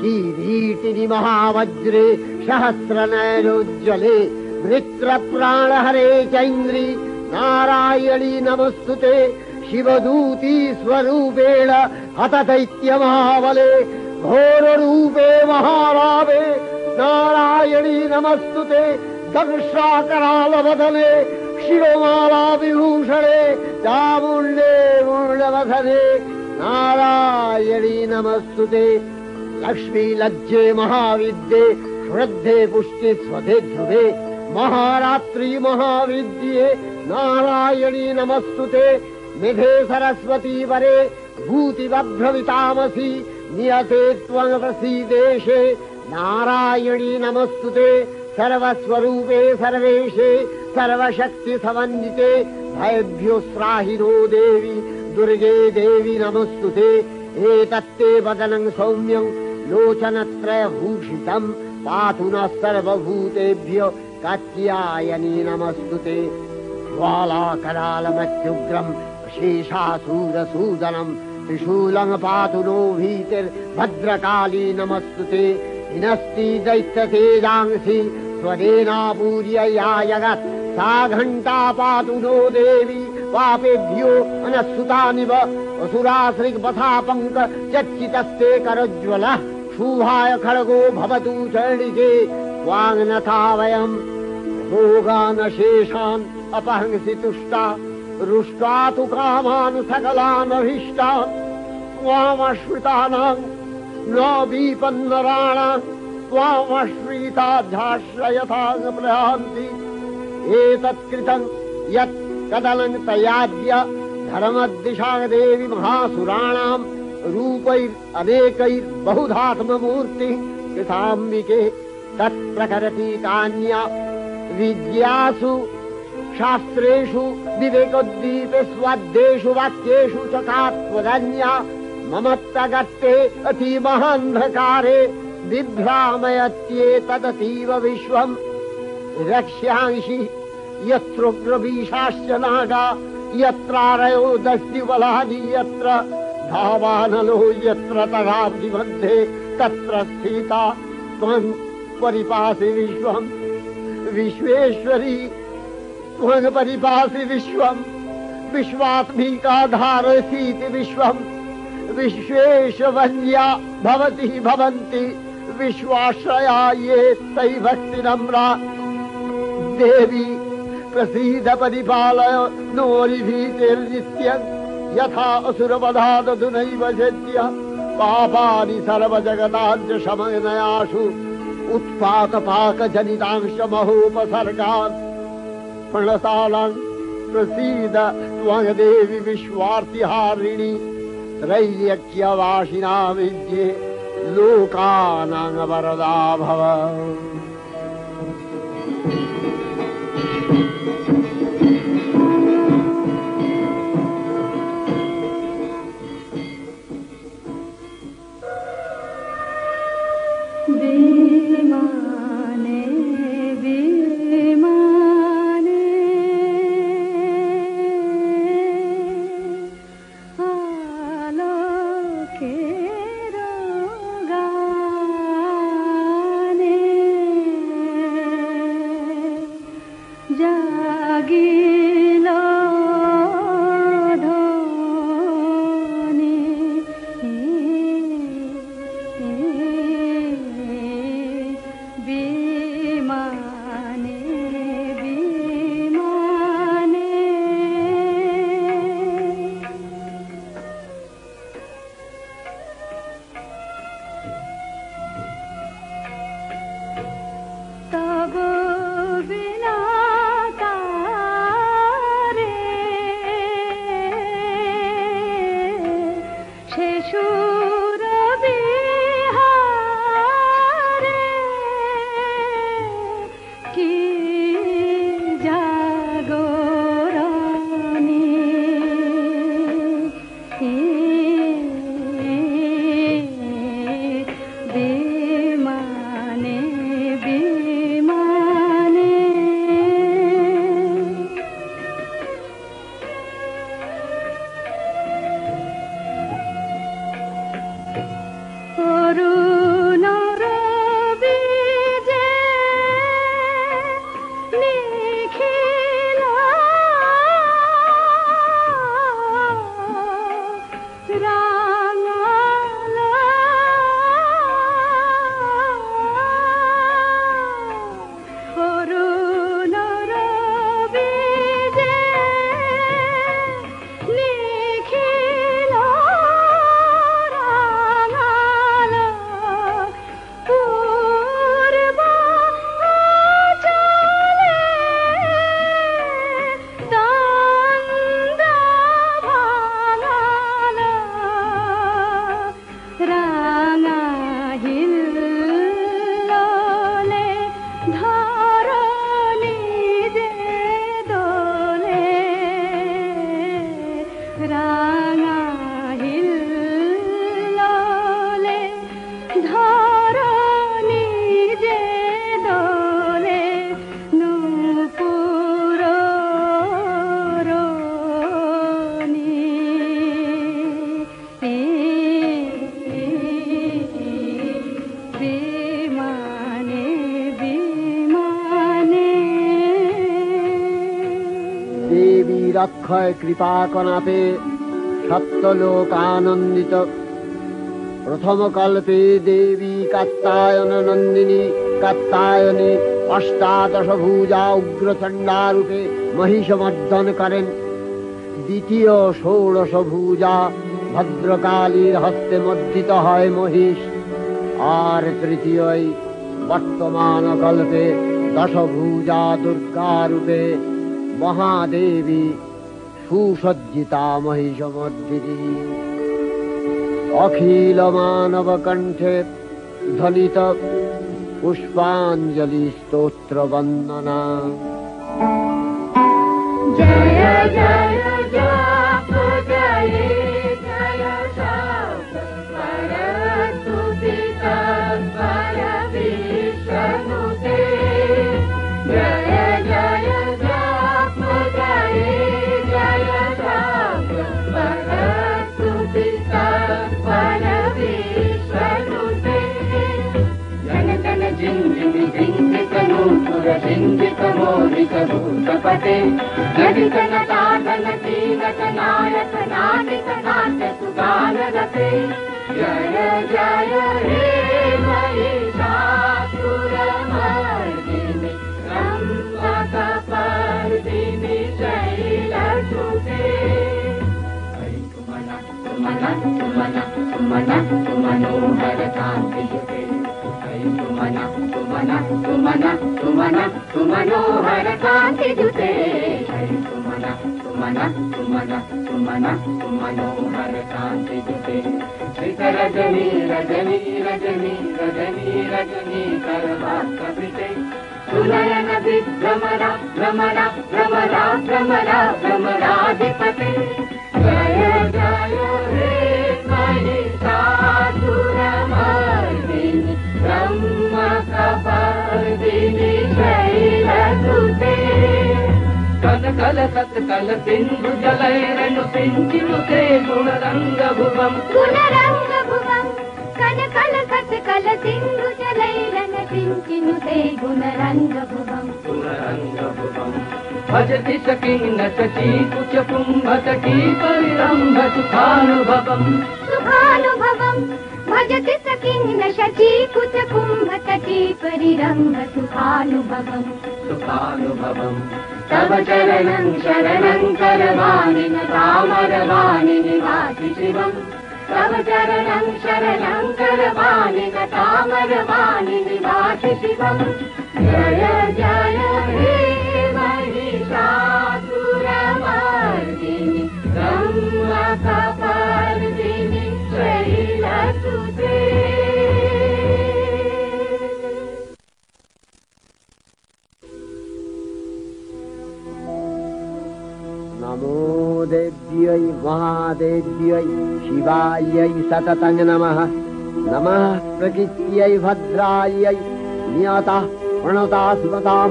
किरीटिनि महावज्रे सहस्रनयनोज्ज्वले वृत्रप्राणहरे चैन्द्री नारायणी नमस्तुते शिवदूती स्वरूपेण हतदैत्यमहाबले घोररूपे महारावे नारायणी नमस्तुते दंशाकरालवदने शिरोमाला विभूषणे चामुण्डे मूर्णवसने नारायणी नमस्तुते लक्ष्मी लज्जे महाविद्ये श्रद्धे पुष्टि स्वधे ध्रुवे महारात्रि महाविद्ये नारायणी नमस्तुते निधे सरस्वती वरे भूतिवभ्रवितामसि नियते त्वं प्रसीदेशे नारायणी नमस्तुते सर्वस्वरूपे सर्वेशे सर्वशक्ति समन्विते भयभ्यो त्राहिनो देवी दुर्गे देवी नमस्तुते एतत्ते वदनं सौम्यं लोचनत्रयभूषितं पातु नः सर्वभूतेभ्यो कात्यायनी नमस्तुते ज्वालाकरालमत्युग्रं शेषासूरसूदनं त्रिशूलं पातु नो भीतिर्भद्रकाली नमस्तुते हिनस्ति दैत्यतेजांसि स्वदेनापूर्यया जगत् सा घण्टा पातु नो देवी पापेभ्यो अनस्सुतानिव असुराश्रिपथा पङ्क चर्चितस्ते करज्वलः शुभाय खड्गो भवतु चर्णिके वाङ्नथा वयं भोगानशेषान् अपहंसि तुष्टा रुष्टा तु कामान् सकलानभीष्टान् त्वामश्रितानां न विपन्नराणां त्वामश्रिताध्याश्रयथां प्रयान्ति एतत्कृतं यत् कदनं तयाद्य धर्मदिशां देवी महासुराणां रूपैरनेकैर्बहुधात्ममूर्तिः कृताम्बिके तत्प्रकरति कान्या विद्यासु शास्त्रेषु विवेकोद्दीपे स्वाद्येषु वाक्येषु च कात्वदन्या ममत्तगत्ते अतिमहान्धकारे बिभ्रामयत्येतदतीव विश्वम् रक्ष्यांसि यत्रोग्रवीशाश्च नागा यत्रारयो दस्युबलानि यत्र धावानलो यत्र तदाब्धिमध्ये तत्र स्थिता त्वं परिपासि विश्वम् विश्वेश्वरी त्वं परिपासि विश्वम् विश्वात्मिका धारसीति विश्वम् विश्वेशवन्या भवति भवन्ति विश्वाश्रया ये तै भक्ति नम्रा देवी प्रसीद परिपालय नोरिभीतिर्नित्यं यथा असुरवधादधुनैव शद्य पापानि सर्वजगताञ्च शमनयाशु उत्पातपाकजनितांश महोपसर्गान् प्रणशालां प्रसीद त्वं देवी विश्वार्तिहारिणि त्रैलोक्यवासिना विद्ये लोकानां वरदा भव विमाने विमाने आलोके रोगाने जागिलो পতির অক্ষয় কৃপা কণাপে সপ্তলোক আনন্দিত। প্রথম কল্পে দেবী কাত্যায়ন নন্দিনী কাত্যায়নী অষ্টাদশ ভুজা উগ্রচণ্ডা রূপে মহিষমর্দন করেন। দ্বিতীয় ষোড়শ ভুজা ভদ্রকালীর হস্তে মর্দিত হয় মহিষ। আর তৃতীয় বর্তমান কল্পে দশভুজা দুর্গা রূপে মহাদেবী সুসজ্জিতা মহিষমর্দিনী। অখিল মানব কণ্ঠে ধ্বনিত পুষ্পাঞ্জলি স্তোত্র বন্দনা। জয় জয় জপ জয় জয় শব্দ পরস্তুতি তৎপর বিষ্ণুতে। জয় জয় জপ জয় জয় শব্দ পরস্তুতি তৎপর বিষ্ণুতে। জন জন ঝিঞ্ঝিমি ঝিঞ্ঝিত নূপুর ঝিঞ্ঝিত মোহিত ভূতপते। जडितन ताडन कीलक नायक नाटिक नाट्य सुगान रते। जय जय हे महिषासुरमर्दिनि ब्रह्मकपर्दिनि शैलसुते। तुमन तुमन तुमन तुमन तुमनोहर कान्तियुते। तुमन तुमन तुमन तुमन तुमनोहर कान्तियुते। तुमन तुमन तुमन तुमन तुमनोहर कान्तियुते। श्रीकरजनी रजनी रजनी रजनी रजनी करवाक्कपिते। सुनयन विभ्रमरा भ्रमरा भ्रमरा भ्रमरा भ्रमराधिपते। जय जय हे महिषासुरमर्दिनि ब्रह्मकपर्दिनि शैलसुते। कल कल सत्कल सिंधु जलैरनु सिंचिनुते गुणरंग भुवं। गुणरंग भुवं कन कल कल सिंधु जलैरन सिंचिनुते गुणरंग भुवं। गुणरंग भुवं भजति सकिन्न सची कुच कुंभतटी परिरंभ सुखानुभवं। सुखानुभवं भजति सकिन्न शची कुच कुंभतटी परिरंभ सुखानुभवं। सुखानुभवं तव चरणं शरणं करवाणि तामरवाणि निवासि शिवं। तव चरणं शरणं करवाणि तामरवाणि निवासि शिवं। जय जय हे महिषासुरमर्दिनि ब्रह्मकपर्दिनि शैलसुते। नमो देव्यै महादेव्यै शिवायै सततं नमः। नमः प्रकृत्यै भद्रायै नियता प्रणता स्मतां।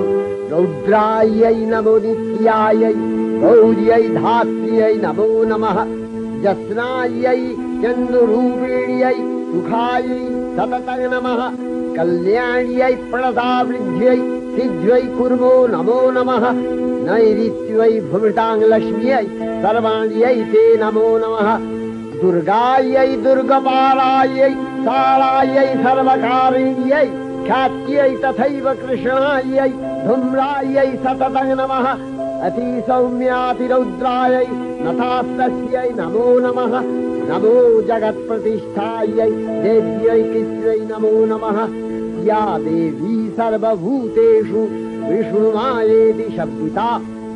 रौद्रायै नमो नित्यायै गौर्यै धात्र्यै नमो नमः। जस्नायै चन्दुरूपिण्यै सुखायै सततं नमः। कल्याण्यै प्रणतावृद्ध्यै सिद्ध्यै कुर्मो नमो नमः। नैऋत्यै भूमिटां लक्ष्म्यै सर्वाण्यै ते नमो नमः। दुर्गायै दुर्गपालायै सालायै सर्वकारिण्यै ख्यात्यै तथैव कृष्णायै धूम्रायै सततं नमः। अतिसौम्यातिरौद्रायै नतास्तस्यै नमो नमः। नमो जगत्प्रतिष्ठायै देव्यै किस्यै नमो नमः। या देवी सर्वभूतेषु विष्णुमायेति शब्दिता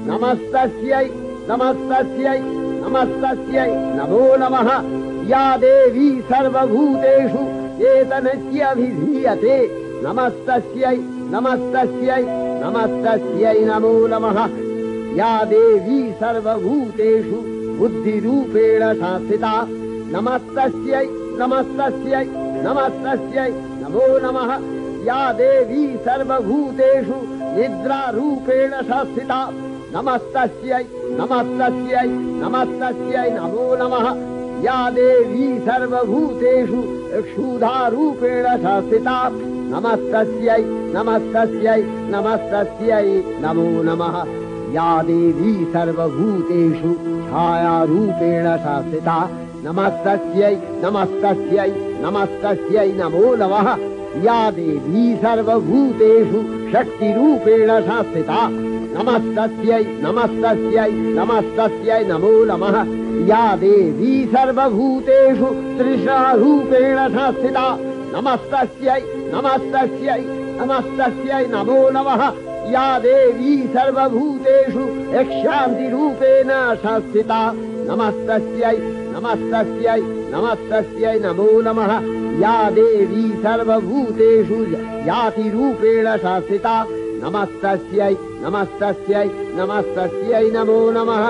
नमस्तस्यै नमस्तस्यै नमस्तस्यै नमो नमः। या देवी सर्वभूतेषु एतनस्यभिधीयते नमस्तस्यै नमस्तस्यै नमस्तस्यै नमो नमः। या देवी सर्वभूतेषु बुद्धिरूपेण संस्थिता नमस्तस्यै नमस्तस्यै नमस्तस्यै नमो नमः। या देवी सर्वभूतेषु निद्रारूपेण संस्थिता नमस्तस्यै नमस्तस्यै नमस्तस्यै नमो नमः। या देवी सर्वभूतेषु क्षुधारूपेण संस्थिता नमस्तस्यै नमस्तस्यै नमस्तस्यै नमो नमः। या देवी सर्वभूतेषु छायारूपेण संस्थिता नमस्तस्यै नमस्तस्यै नमस्तस्यै नमो नमः या देवी सर्वभूतेषु शक्तिरूपेण संस्थिता नमस्तस्यै नमस्तस्यै नमस्तस्यै नमो नमः या देवी सर्वभूतेषु तृष्णारूपेण संस्थिता नमस्तस्यै नमस्तस्यै नमस्तस्यै नमो नमः या देवी सर्वभूतेषु शान्तिरूपेण संस्थिता नमस्तस्यै नमस्तस्यै नमस्तस्यै नमो नमः या देवी सर्वभूतेषु यातिरूपेण संस्थिता नमस्तस्यै नमस्तस्यै नमस्तस्यै नमो नमः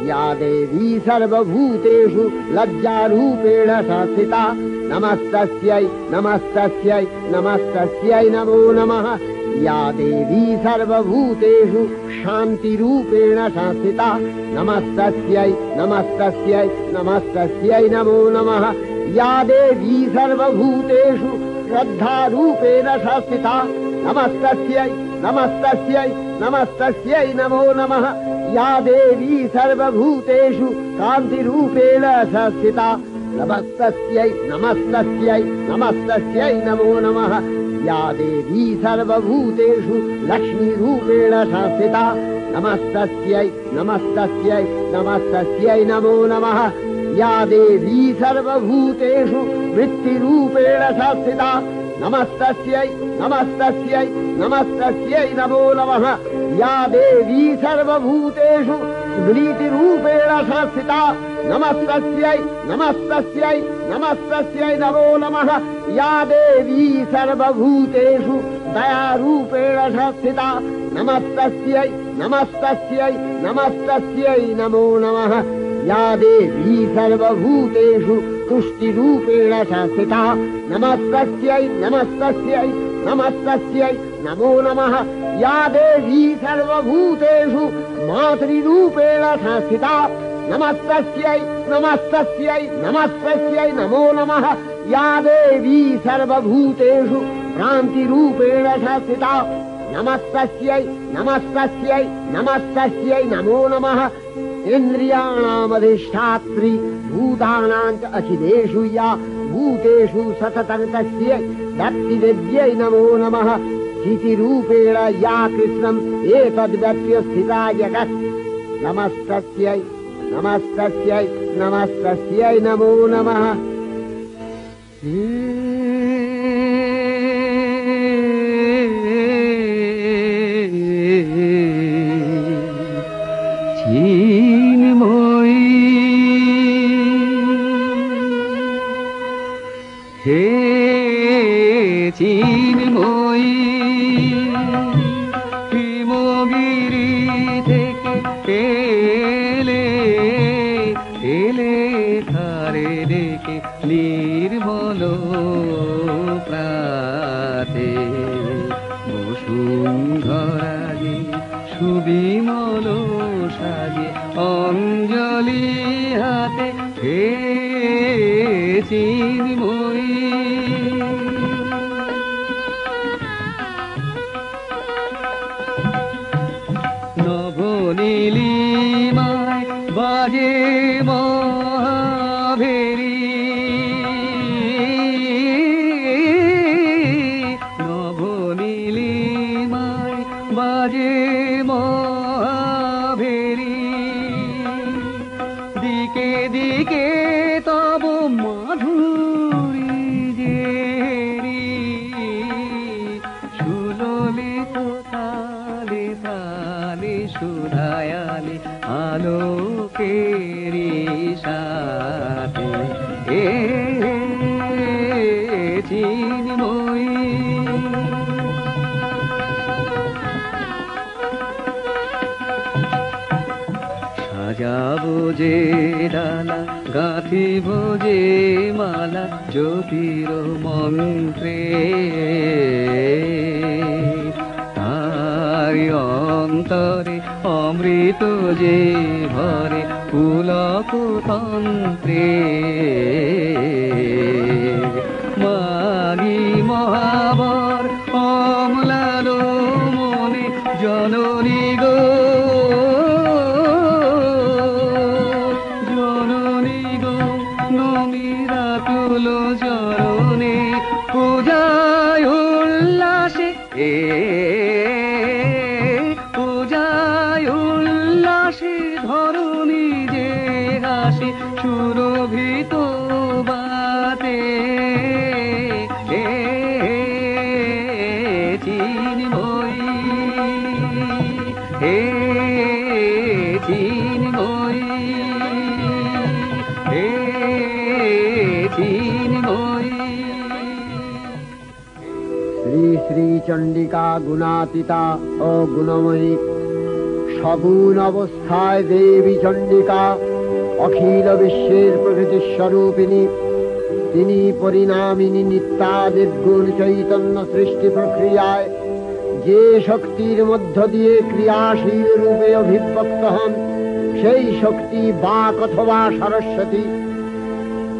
या देवी सर्वभूतेषु लज्जारूपेण संस्थिता नमस्तस्यै नमस्तस्यै नमस्तस्यै नमो नमः या देवी सर्वभूतेषु शान्तिरूपेण संस्थिता नमस्तस्यै नमस्तस्यै नमस्तस्यै नमो नमः या देवी सर्वभूतेषु श्रद्धारूपेण संस्थिता नमस्तस्यै नमस्तस्यै नमस्तस्यै नमो नमः या देवी सर्वभूतेषु कान्तिरूपेण संस्थिता नमस्तस्यै नमस्तस्यै नमस्तस्यै नमो नमः या देवी सर्वभूतेषु लक्ष्मीरूपेण संस्थिता नमस्तस्यै नमस्तस्यै नमस्तस्यै नमो नमः या देवी सर्वभूतेषु वृत्तिरूपेण संस्थिता नमस्तस्यै नमस्तस्यै नमस्तस्यै नमो नमः या देवी सर्वभूतेषु स्मृतिरूपेण संस्थिता नमस्तस्यै नमस्तस्यै नमस्तस्यै नमो नमः या देवी सर्वभूतेषु दयारूपेण संस्थिता नमस्तस्यै नमस्तस्यै नमस्तस्यै नमो नमः या देवी सर्वभूतेषु तुष्टिरूपेण संस्थिता नमस्तस्यै नमस्तस्यै नमस्तस्यै नमो नमः या देवी सर्वभूतेषु मातृरूपेण संस्थिता नमस्तस्यै नमस्तस्यै नमस्तस्यै नमो नमः या देवी सर्वभूतेषु भ्रान्तिरूपेण संस्थिता नमस्तस्यै नमस्तस्यै नमस्तस्यै नमो नमः इन्द्रियाणामधिष्ठात्री भूतानां च अखिलेषु या भूतेषु सततं तस्यै भक्तिविद्यै नमो नमः स्थितिरूपेण या कृष्णम् एतद्व्यप्य स्थिता जगत् नमस्तस्यै नमस्तस्यै नमस्तस्यै नमो नमः हे চিন্ময়ী হিমগিরি থেকে এলে এলে ধারে রেখে নির্মল প্রাতে বসুন্ধরাগে সুবিমল সাজে অঞ্জলি হাতে হে চিন্ময়ী নবনীলিমায় বাজে মহাভেরি নবনীলিমায় বাজে মহাভেরি দিকে দিকে তব মাধুরী জেরি সুললিত তালে তালে সুধায়ালে আলোকেরি সাথে এ চিন্ময়ী সাজাবো যে ডালা গাঁথিব যে মালা জ্যোতির মন্ত্রে তারি অন্তরে অমৃত যে ভরে পুলক তন্ত্রে মাগি মহাবর অমলালো মনে জননী গো ধরণী পূজায় উল্লাসে পূজায় উল্লাসে ধরণী যে হাসে সুরভিত বাতে চিন্ময়ী হে চিন্ময়ী হে চিন্ময়ী। শ্রী শ্রী চণ্ডিকা গুণাতীতা ও গুণময়ী, সগুণ অবস্থায় দেবী চণ্ডিকা অখিল বিশ্বের প্রকৃতি স্বরূপিণী। তিনি পরিণামিনী নিত্যা নির্গুণ চৈতন্য সৃষ্টি প্রক্রিয়ায় যে শক্তির মধ্য দিয়ে ক্রিয়াশীল রূপে অভিব্যক্ত হন, সেই শক্তি বাক অথবা সরস্বতী।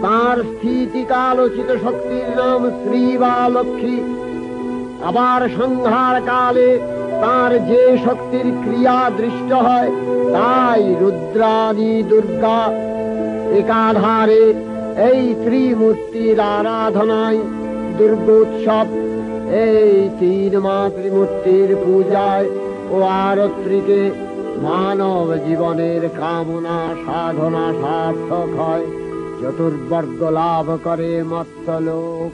তার স্থিতিকালোচিত শক্তির নাম শ্রী বা লক্ষ্মী। আবার সংহার কালে তার যে শক্তির ক্রিয়া দৃষ্ট হয়, তাই রুদ্রাণী দুর্গা। একাধারে এই ত্রিমূর্তির আরাধনায় দুর্গোৎসব, এই তিন মাতৃমূর্তির পূজায় ও আরত্রিকে মানব জীবনের কামনা সাধনা সার্থক হয়, চতুর্বর্গ লাভ করে মত্তলোক।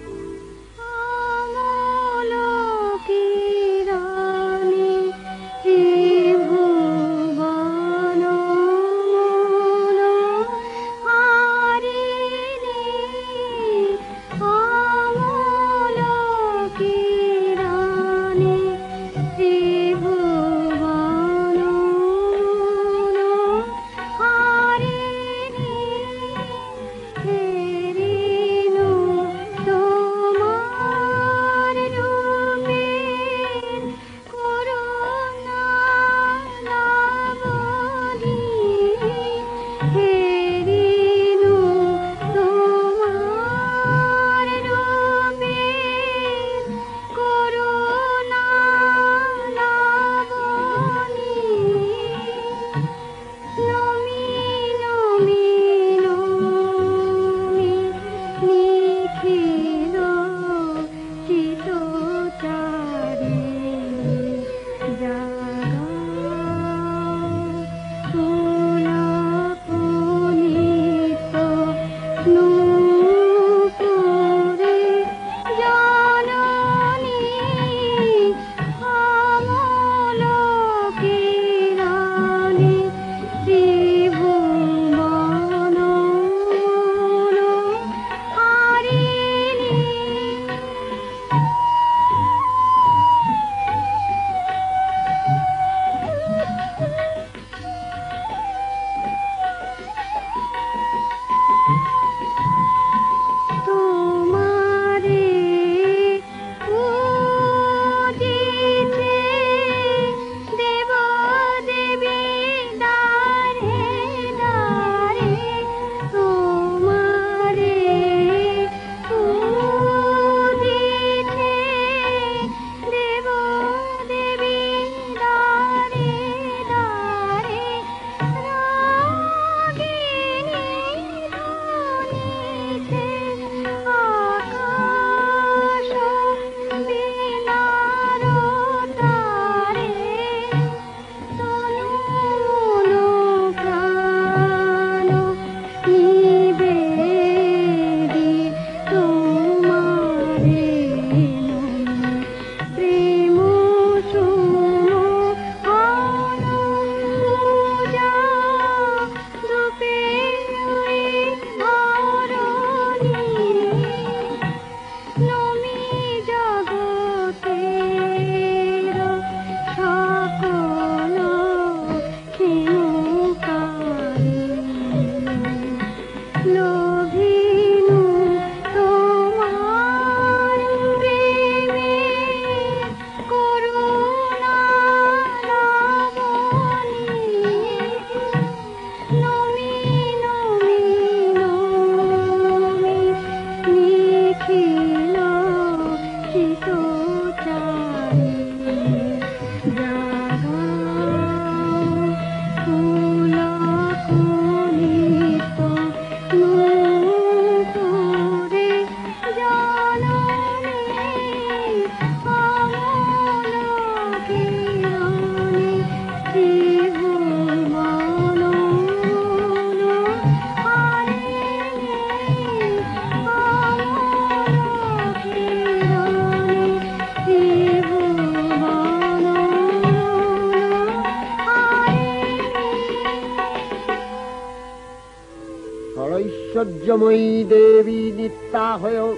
রহস্যময়ী দেবী নিত্যা হয়েও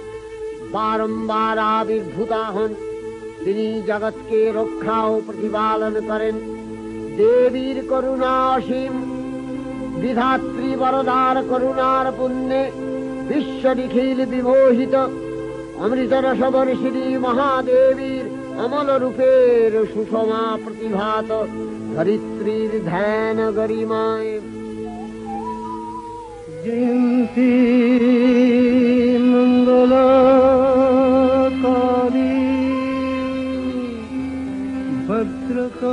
বারম্বার আবির্ভূতা হন। তিনি জগৎকে রক্ষা ও প্রতিপালন করেন। দেবীর করুণা অসীম, বিধাত্রী বরদার করুণার পুণ্যে বিশ্ব নিখিল বিমোহিত। অমৃতরসবর্ষিণী মহাদেবীর অমল রূপের সুষমা প্রতিভাত ধরিত্রীর ধ্যান গরিমায়। জয়ন্তী মঙ্গলাকারী ভদ্রকারী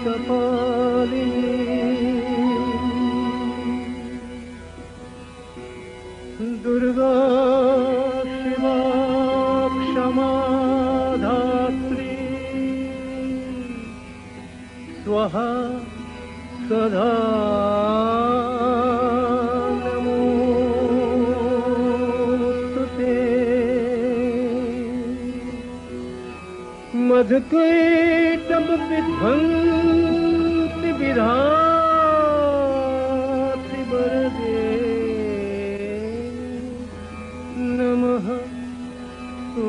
কপালিনী দুর্গা শিবা ক্ষমা ধাত্রী স্বাহা সদা নমোস্তুতে। मधुकैटभ विध्वंसि विधात्रि वरदे नमः। ॐ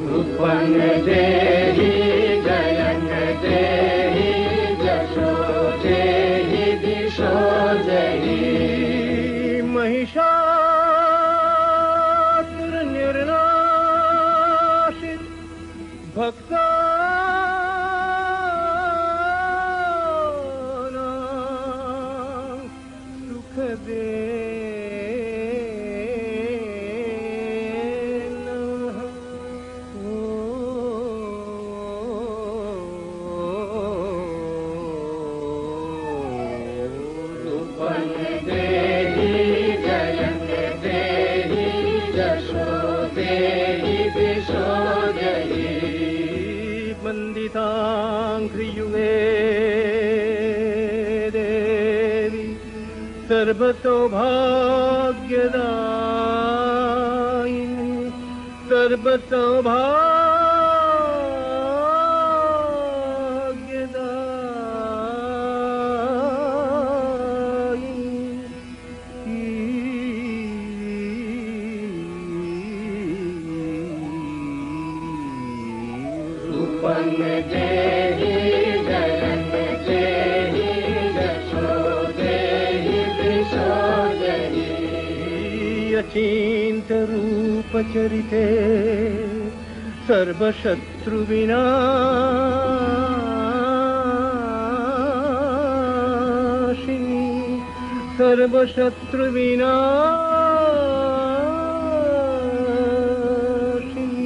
रूपं देहि जयं देहि जशो देहि दिशो देहि महिषासुर निर्नाशित भक्तानां सुखदे नमः। रूपं देहि जयं देहि जशो देहि दिशो देहि वन्दिताङ्घ्रियुगे देवी सर्वसौभाग्यदायिनी रूपं देहि जयं देहि जशो देहि दिशो देहि अचिन्तरूपचरिते सर्वशत्रुविनाशिनी सर्वशत्रुविनाशिनी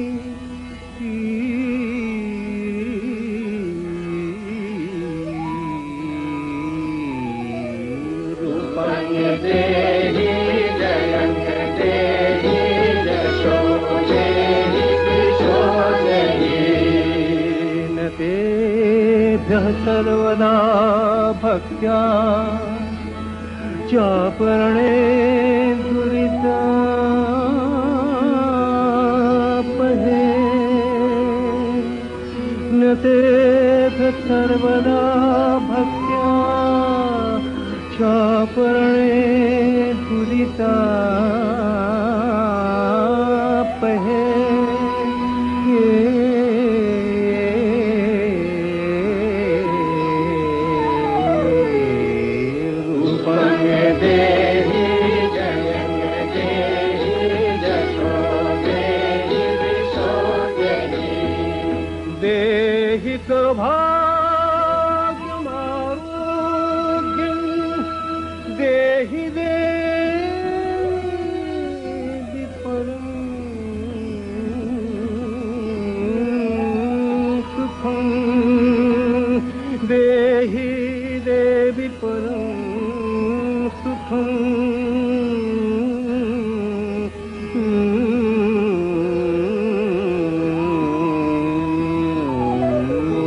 रूपं देहि जयं देहि जशो देहि दिशो देहि न तेभ्यः सर्वदा भक्त्या चापरणे दुरितापहे न तेभ्यः सर्वदा भक्त्या चापरणे दुरितापहे रूपं देहि जयं देहि जशो देहि दिशो देहि देहि सौभाग्यमारोग्यं देहि देवि परं सुखं देहि देवि परं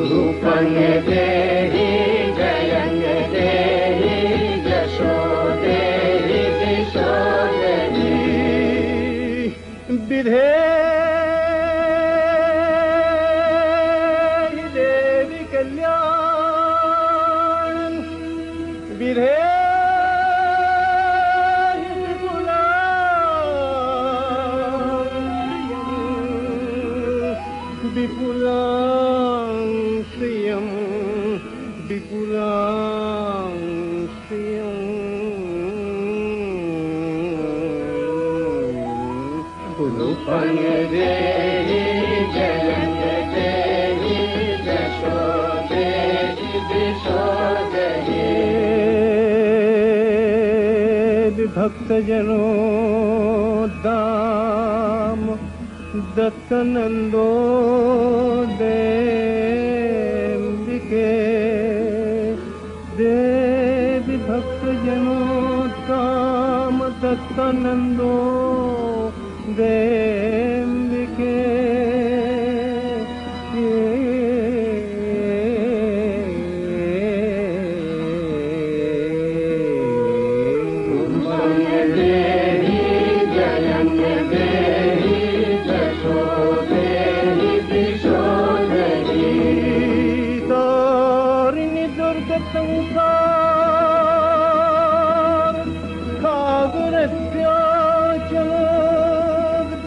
रूपं देहि जयं देहि जशो देहि दिशो देहि विधेहि कल्याण विधे विपुलां श्रियं विपुलां श्रियं रूपं देहि जयं देहि यशो देहि दिशो देहि भक्तजनों दाम दत्तनंदो देविके देवी भक्तजनों दाम दत्तनंदो देविके संसार कागरत्याचलोद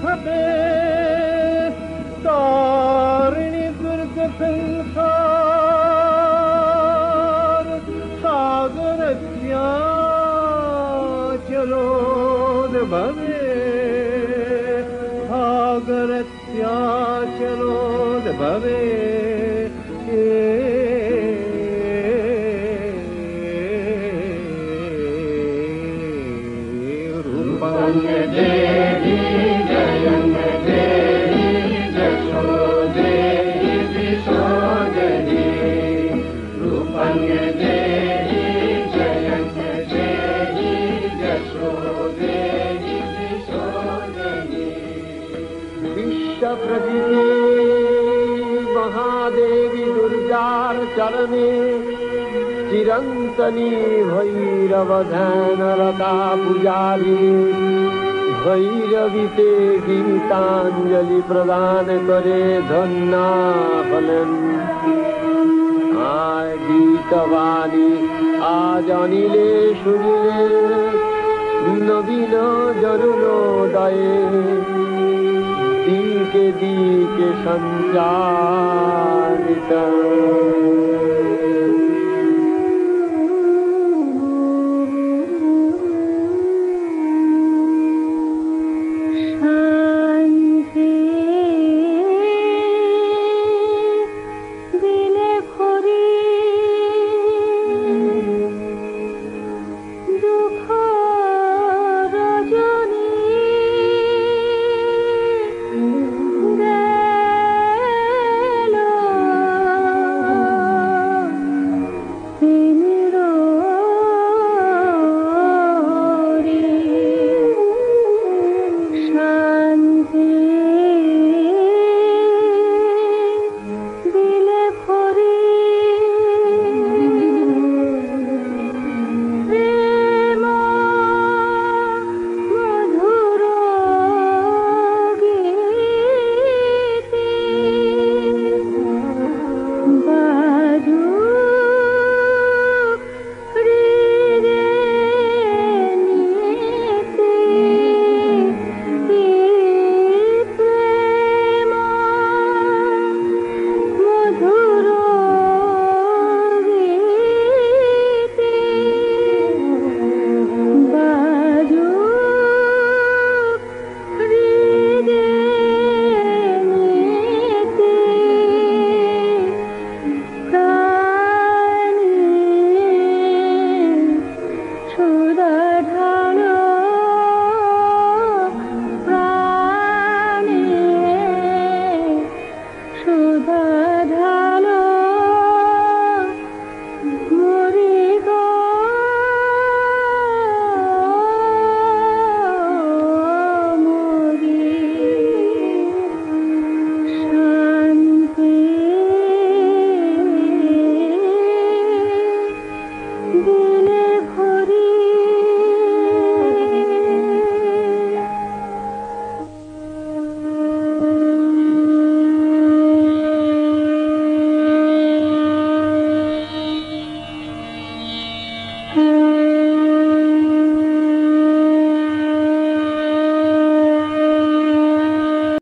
भवे तारिणी दुर्ग संसार सागरत्याचलोद भवे सागरत्याचलोद भवे देहि जयं देहि यशो देहि दिशो देहि रूपं देहि जयं देहि यशो देहि दिशो देहि विश्वप्रभृति महादेवी दुर्गार चरणे चिरंतनी भैरव ध्यानरता पुजारी भैरवीते गीतांजलि प्रदान करे धन्ना हलेन आय गीतवाणी आज अनिले सुनिले नवीन जरुणोदये दिके दिके संचारित